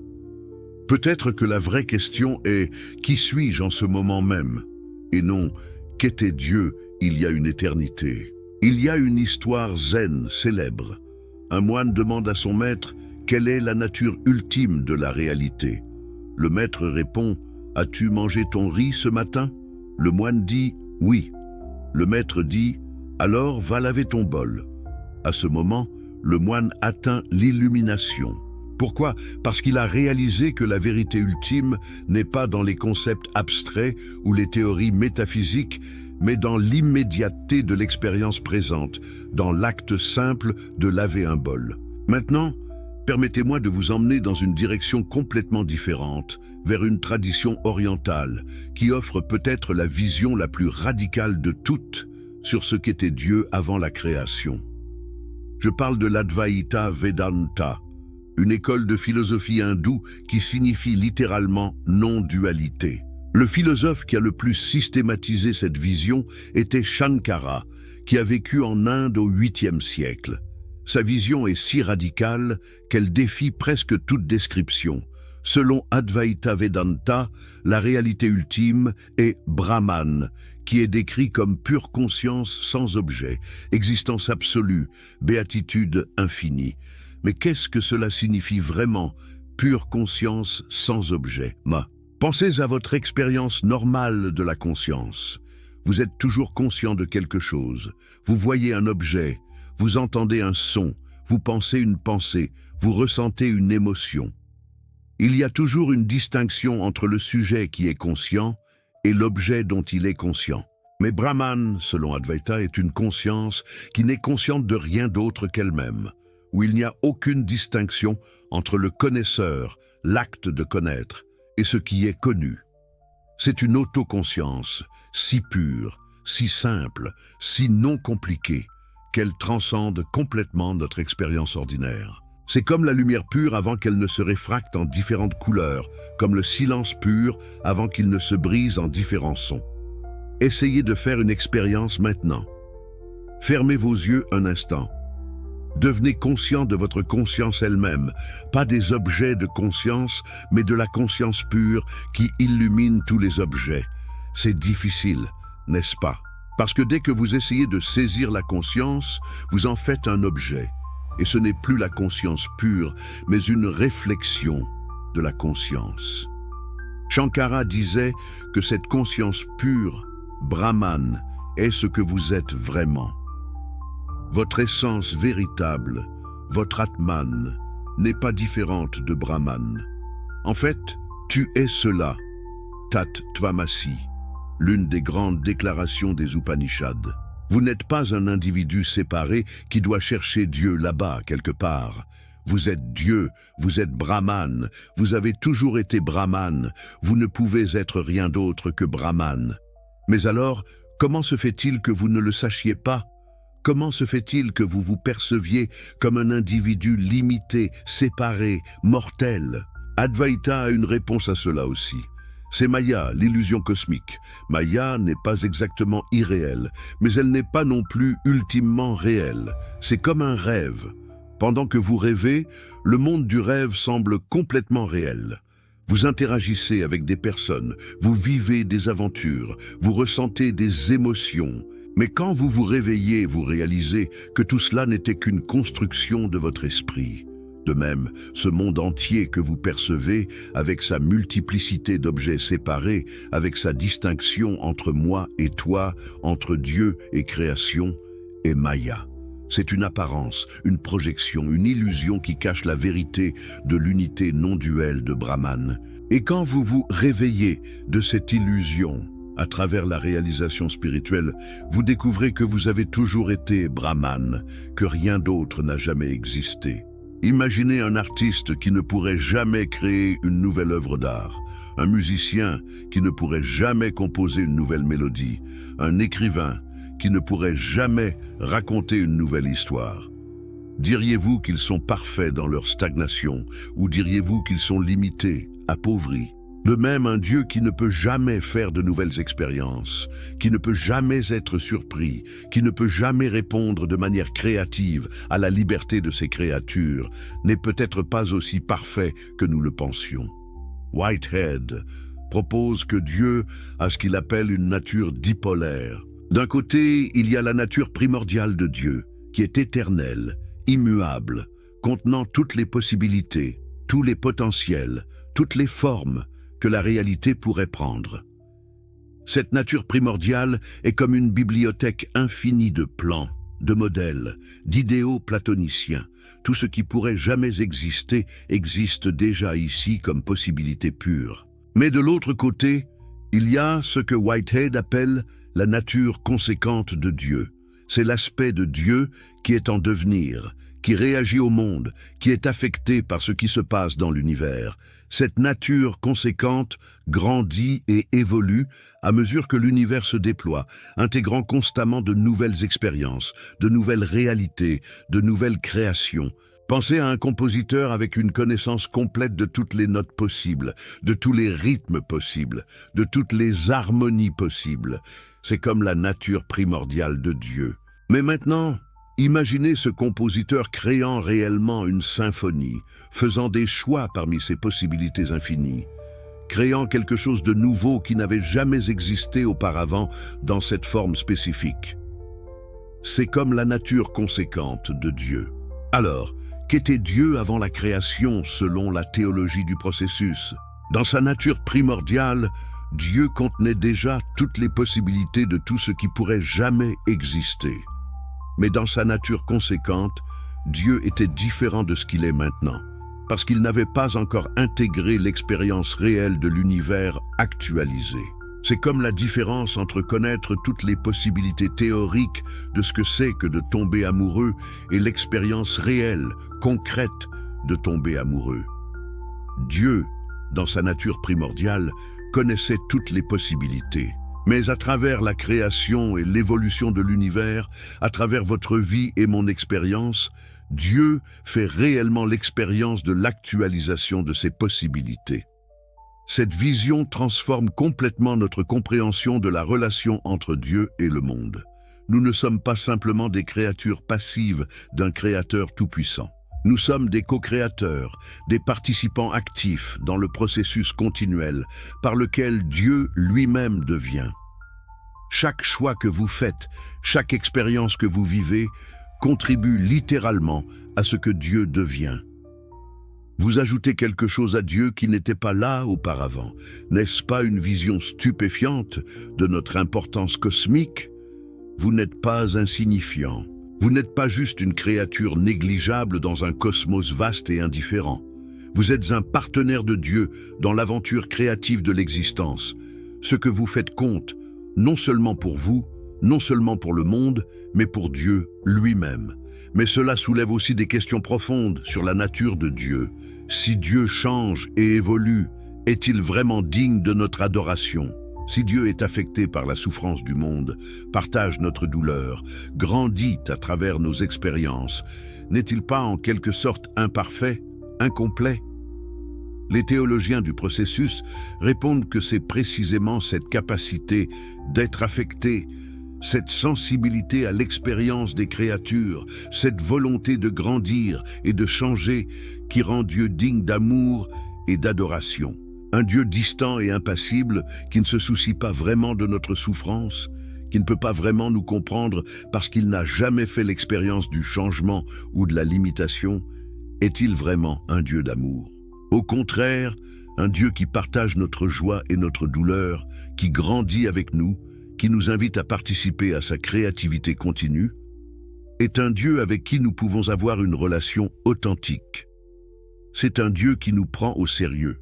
Peut-être que la vraie question est « Qui suis-je en ce moment même ?» et non « Qu'était Dieu il y a une éternité ?» Il y a une histoire zen célèbre. Un moine demande à son maître quelle est la nature ultime de la réalité. Le maître répond « As-tu mangé ton riz ce matin ?» Le moine dit « Oui ». Le maître dit « Alors va laver ton bol ». À ce moment, le moine atteint l'illumination. Pourquoi? Parce qu'il a réalisé que la vérité ultime n'est pas dans les concepts abstraits ou les théories métaphysiques, mais dans l'immédiateté de l'expérience présente, dans l'acte simple de laver un bol. Maintenant, permettez-moi de vous emmener dans une direction complètement différente, vers une tradition orientale, qui offre peut-être la vision la plus radicale de toutes sur ce qu'était Dieu avant la création. Je parle de l'Advaita Vedanta, une école de philosophie hindoue qui signifie littéralement non-dualité. Le philosophe qui a le plus systématisé cette vision était Shankara, qui a vécu en Inde au 8e siècle. Sa vision est si radicale qu'elle défie presque toute description. Selon Advaita Vedanta, la réalité ultime est Brahman, qui est décrit comme pure conscience sans objet, existence absolue, béatitude infinie. Mais qu'est-ce que cela signifie vraiment, pure conscience sans objet? Pensez à votre expérience normale de la conscience. Vous êtes toujours conscient de quelque chose. Vous voyez un objet, vous entendez un son, vous pensez une pensée, vous ressentez une émotion. Il y a toujours une distinction entre le sujet qui est conscient et l'objet dont il est conscient. Mais Brahman, selon Advaita, est une conscience qui n'est consciente de rien d'autre qu'elle-même, où il n'y a aucune distinction entre le connaisseur, l'acte de connaître, et ce qui est connu. C'est une autoconscience, si pure, si simple, si non compliquée, qu'elle transcende complètement notre expérience ordinaire. C'est comme la lumière pure avant qu'elle ne se réfracte en différentes couleurs, comme le silence pur avant qu'il ne se brise en différents sons. Essayez de faire une expérience maintenant. Fermez vos yeux un instant. Devenez conscient de votre conscience elle-même, pas des objets de conscience, mais de la conscience pure qui illumine tous les objets. C'est difficile, n'est-ce pas? Parce que dès que vous essayez de saisir la conscience, vous en faites un objet. Et ce n'est plus la conscience pure, mais une réflexion de la conscience. Shankara disait que cette conscience pure, Brahman, est ce que vous êtes vraiment. Votre essence véritable, votre Atman, n'est pas différente de Brahman. En fait, tu es cela, Tat Tvamasi, l'une des grandes déclarations des Upanishads. Vous n'êtes pas un individu séparé qui doit chercher Dieu là-bas, quelque part. Vous êtes Dieu, vous êtes Brahman, vous avez toujours été Brahman, vous ne pouvez être rien d'autre que Brahman. Mais alors, comment se fait-il que vous ne le sachiez pas? Comment se fait-il que vous vous perceviez comme un individu limité, séparé, mortel? Advaita a une réponse à cela aussi. C'est Maya, l'illusion cosmique. Maya n'est pas exactement irréelle, mais elle n'est pas non plus ultimement réelle. C'est comme un rêve. Pendant que vous rêvez, le monde du rêve semble complètement réel. Vous interagissez avec des personnes, vous vivez des aventures, vous ressentez des émotions. Mais quand vous vous réveillez, vous réalisez que tout cela n'était qu'une construction de votre esprit. De même, ce monde entier que vous percevez, avec sa multiplicité d'objets séparés, avec sa distinction entre moi et toi, entre Dieu et création, est Maya. C'est une apparence, une projection, une illusion qui cache la vérité de l'unité non duelle de Brahman. Et quand vous vous réveillez de cette illusion, à travers la réalisation spirituelle, vous découvrez que vous avez toujours été Brahman, que rien d'autre n'a jamais existé. Imaginez un artiste qui ne pourrait jamais créer une nouvelle œuvre d'art, un musicien qui ne pourrait jamais composer une nouvelle mélodie, un écrivain qui ne pourrait jamais raconter une nouvelle histoire. Diriez-vous qu'ils sont parfaits dans leur stagnation, ou diriez-vous qu'ils sont limités, appauvris? De même, un Dieu qui ne peut jamais faire de nouvelles expériences, qui ne peut jamais être surpris, qui ne peut jamais répondre de manière créative à la liberté de ses créatures, n'est peut-être pas aussi parfait que nous le pensions. Whitehead propose que Dieu a ce qu'il appelle une nature dipolaire. D'un côté, il y a la nature primordiale de Dieu, qui est éternelle, immuable, contenant toutes les possibilités, tous les potentiels, toutes les formes que la réalité pourrait prendre. Cette nature primordiale est comme une bibliothèque infinie de plans, de modèles, d'idéaux platoniciens. Tout ce qui pourrait jamais exister existe déjà ici comme possibilité pure. Mais de l'autre côté, il y a ce que Whitehead appelle la nature conséquente de Dieu. C'est l'aspect de Dieu qui est en devenir, qui réagit au monde, qui est affecté par ce qui se passe dans l'univers. Cette nature conséquente grandit et évolue à mesure que l'univers se déploie, intégrant constamment de nouvelles expériences, de nouvelles réalités, de nouvelles créations. Pensez à un compositeur avec une connaissance complète de toutes les notes possibles, de tous les rythmes possibles, de toutes les harmonies possibles. C'est comme la nature primordiale de Dieu. Mais maintenant, imaginez ce compositeur créant réellement une symphonie, faisant des choix parmi ses possibilités infinies, créant quelque chose de nouveau qui n'avait jamais existé auparavant dans cette forme spécifique. C'est comme la nature conséquente de Dieu. Alors, qu'était Dieu avant la création selon la théologie du processus? Dans sa nature primordiale, Dieu contenait déjà toutes les possibilités de tout ce qui pourrait jamais exister. Mais dans sa nature conséquente, Dieu était différent de ce qu'il est maintenant, parce qu'il n'avait pas encore intégré l'expérience réelle de l'univers actualisé. C'est comme la différence entre connaître toutes les possibilités théoriques de ce que c'est que de tomber amoureux et l'expérience réelle, concrète, de tomber amoureux. Dieu, dans sa nature primordiale, connaissait toutes les possibilités. Mais à travers la création et l'évolution de l'univers, à travers votre vie et mon expérience, Dieu fait réellement l'expérience de l'actualisation de ces possibilités. Cette vision transforme complètement notre compréhension de la relation entre Dieu et le monde. Nous ne sommes pas simplement des créatures passives d'un Créateur tout-puissant. Nous sommes des co-créateurs, des participants actifs dans le processus continuel par lequel Dieu lui-même devient. Chaque choix que vous faites, chaque expérience que vous vivez, contribue littéralement à ce que Dieu devient. Vous ajoutez quelque chose à Dieu qui n'était pas là auparavant. N'est-ce pas une vision stupéfiante de notre importance cosmique? Vous n'êtes pas insignifiant. Vous n'êtes pas juste une créature négligeable dans un cosmos vaste et indifférent. Vous êtes un partenaire de Dieu dans l'aventure créative de l'existence. Ce que vous faites compte, non seulement pour vous, non seulement pour le monde, mais pour Dieu lui-même. Mais cela soulève aussi des questions profondes sur la nature de Dieu. Si Dieu change et évolue, est-il vraiment digne de notre adoration? Si Dieu est affecté par la souffrance du monde, partage notre douleur, grandit à travers nos expériences, n'est-il pas en quelque sorte imparfait, incomplet? Les théologiens du processus répondent que c'est précisément cette capacité d'être affecté, cette sensibilité à l'expérience des créatures, cette volonté de grandir et de changer qui rend Dieu digne d'amour et d'adoration. Un Dieu distant et impassible qui ne se soucie pas vraiment de notre souffrance, qui ne peut pas vraiment nous comprendre parce qu'il n'a jamais fait l'expérience du changement ou de la limitation, est-il vraiment un Dieu d'amour? Au contraire, un Dieu qui partage notre joie et notre douleur, qui grandit avec nous, qui nous invite à participer à sa créativité continue, est un Dieu avec qui nous pouvons avoir une relation authentique. C'est un Dieu qui nous prend au sérieux,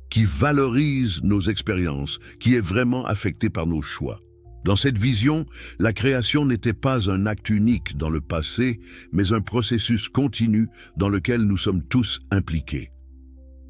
qui valorise nos expériences, qui est vraiment affecté par nos choix. Dans cette vision, la création n'était pas un acte unique dans le passé, mais un processus continu dans lequel nous sommes tous impliqués.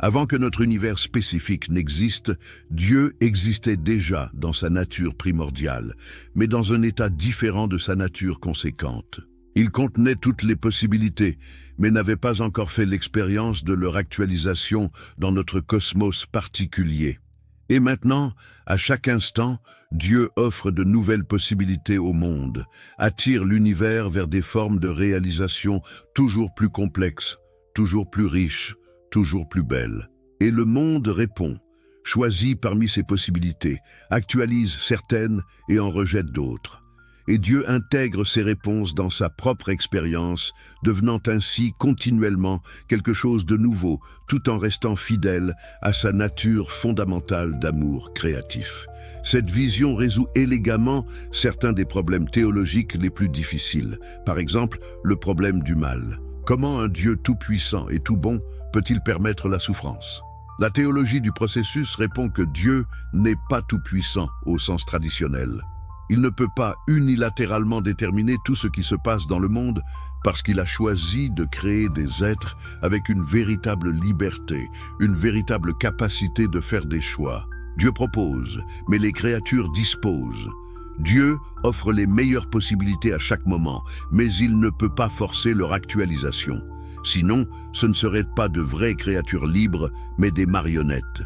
Avant que notre univers spécifique n'existe, Dieu existait déjà dans sa nature primordiale, mais dans un état différent de sa nature conséquente. Il contenait toutes les possibilités, mais n'avait pas encore fait l'expérience de leur actualisation dans notre cosmos particulier. Et maintenant, à chaque instant, Dieu offre de nouvelles possibilités au monde, attire l'univers vers des formes de réalisation toujours plus complexes, toujours plus riches, toujours plus belles. Et le monde répond, choisit parmi ces possibilités, actualise certaines et en rejette d'autres. Et Dieu intègre ces réponses dans sa propre expérience, devenant ainsi continuellement quelque chose de nouveau, tout en restant fidèle à sa nature fondamentale d'amour créatif. Cette vision résout élégamment certains des problèmes théologiques les plus difficiles, par exemple le problème du mal. Comment un Dieu tout-puissant et tout bon peut-il permettre la souffrance? La théologie du processus répond que Dieu n'est pas tout-puissant au sens traditionnel. Il ne peut pas unilatéralement déterminer tout ce qui se passe dans le monde parce qu'il a choisi de créer des êtres avec une véritable liberté, une véritable capacité de faire des choix. Dieu propose, mais les créatures disposent. Dieu offre les meilleures possibilités à chaque moment, mais il ne peut pas forcer leur actualisation. Sinon, ce ne seraient pas de vraies créatures libres, mais des marionnettes.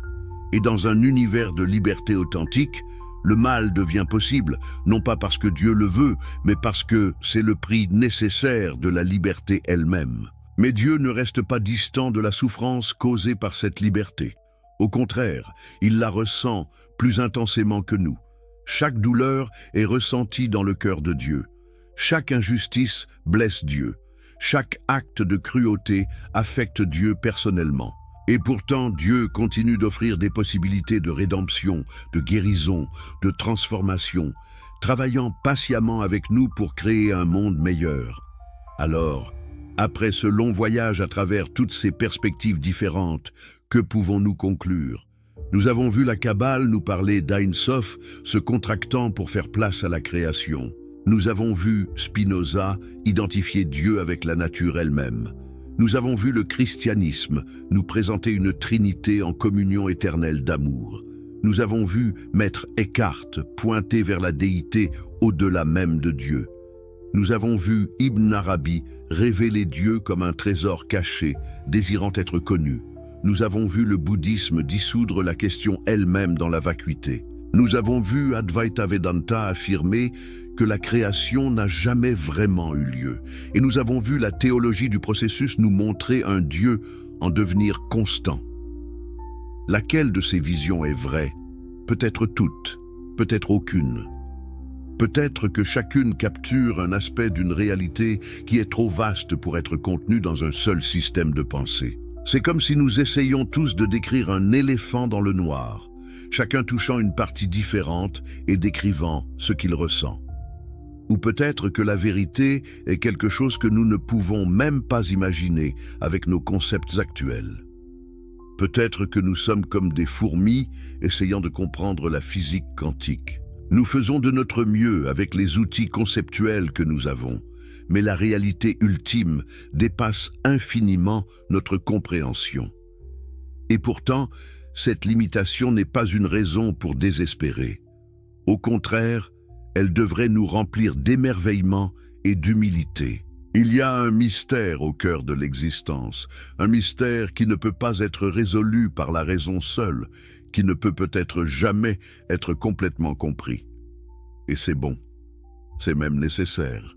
Et dans un univers de liberté authentique, le mal devient possible, non pas parce que Dieu le veut, mais parce que c'est le prix nécessaire de la liberté elle-même. Mais Dieu ne reste pas distant de la souffrance causée par cette liberté. Au contraire, il la ressent plus intensément que nous. Chaque douleur est ressentie dans le cœur de Dieu. Chaque injustice blesse Dieu. Chaque acte de cruauté affecte Dieu personnellement. Et pourtant, Dieu continue d'offrir des possibilités de rédemption, de guérison, de transformation, travaillant patiemment avec nous pour créer un monde meilleur. Alors, après ce long voyage à travers toutes ces perspectives différentes, que pouvons-nous conclure? Nous avons vu la Kabbale nous parler d'Ein Sof se contractant pour faire place à la création. Nous avons vu Spinoza identifier Dieu avec la nature elle-même. Nous avons vu le christianisme nous présenter une trinité en communion éternelle d'amour. Nous avons vu Maître Eckhart pointer vers la déité au-delà même de Dieu. Nous avons vu Ibn Arabi révéler Dieu comme un trésor caché, désirant être connu. Nous avons vu le bouddhisme dissoudre la question elle-même dans la vacuité. Nous avons vu Advaita Vedanta affirmer que la création n'a jamais vraiment eu lieu. Et nous avons vu la théologie du processus nous montrer un Dieu en devenir constant. Laquelle de ces visions est vraie? Peut-être toutes, peut-être aucune. Peut-être que chacune capture un aspect d'une réalité qui est trop vaste pour être contenue dans un seul système de pensée. C'est comme si nous essayions tous de décrire un éléphant dans le noir, chacun touchant une partie différente et décrivant ce qu'il ressent. Ou peut-être que la vérité est quelque chose que nous ne pouvons même pas imaginer avec nos concepts actuels. Peut-être que nous sommes comme des fourmis essayant de comprendre la physique quantique. Nous faisons de notre mieux avec les outils conceptuels que nous avons, mais la réalité ultime dépasse infiniment notre compréhension. Et pourtant, cette limitation n'est pas une raison pour désespérer. Au contraire, elle devrait nous remplir d'émerveillement et d'humilité. Il y a un mystère au cœur de l'existence, un mystère qui ne peut pas être résolu par la raison seule, qui ne peut peut-être jamais être complètement compris. Et c'est bon, c'est même nécessaire,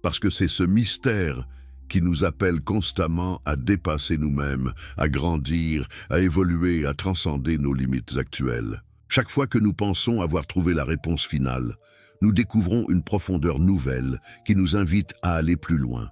parce que c'est ce mystère qui nous appelle constamment à dépasser nous-mêmes, à grandir, à évoluer, à transcender nos limites actuelles. Chaque fois que nous pensons avoir trouvé la réponse finale, nous découvrons une profondeur nouvelle qui nous invite à aller plus loin.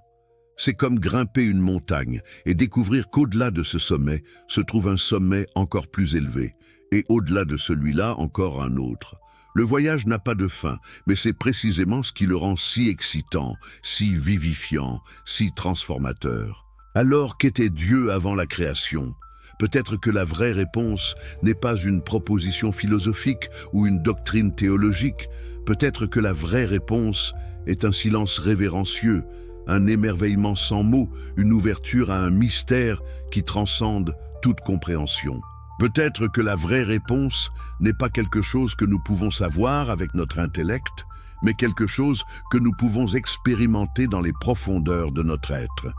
C'est comme grimper une montagne et découvrir qu'au-delà de ce sommet se trouve un sommet encore plus élevé, et au-delà de celui-là encore un autre. Le voyage n'a pas de fin, mais c'est précisément ce qui le rend si excitant, si vivifiant, si transformateur. Alors qu'était Dieu avant la création? Peut-être que la vraie réponse n'est pas une proposition philosophique ou une doctrine théologique. Peut-être que la vraie réponse est un silence révérencieux, un émerveillement sans mots, une ouverture à un mystère qui transcende toute compréhension. Peut-être que la vraie réponse n'est pas quelque chose que nous pouvons savoir avec notre intellect, mais quelque chose que nous pouvons expérimenter dans les profondeurs de notre être.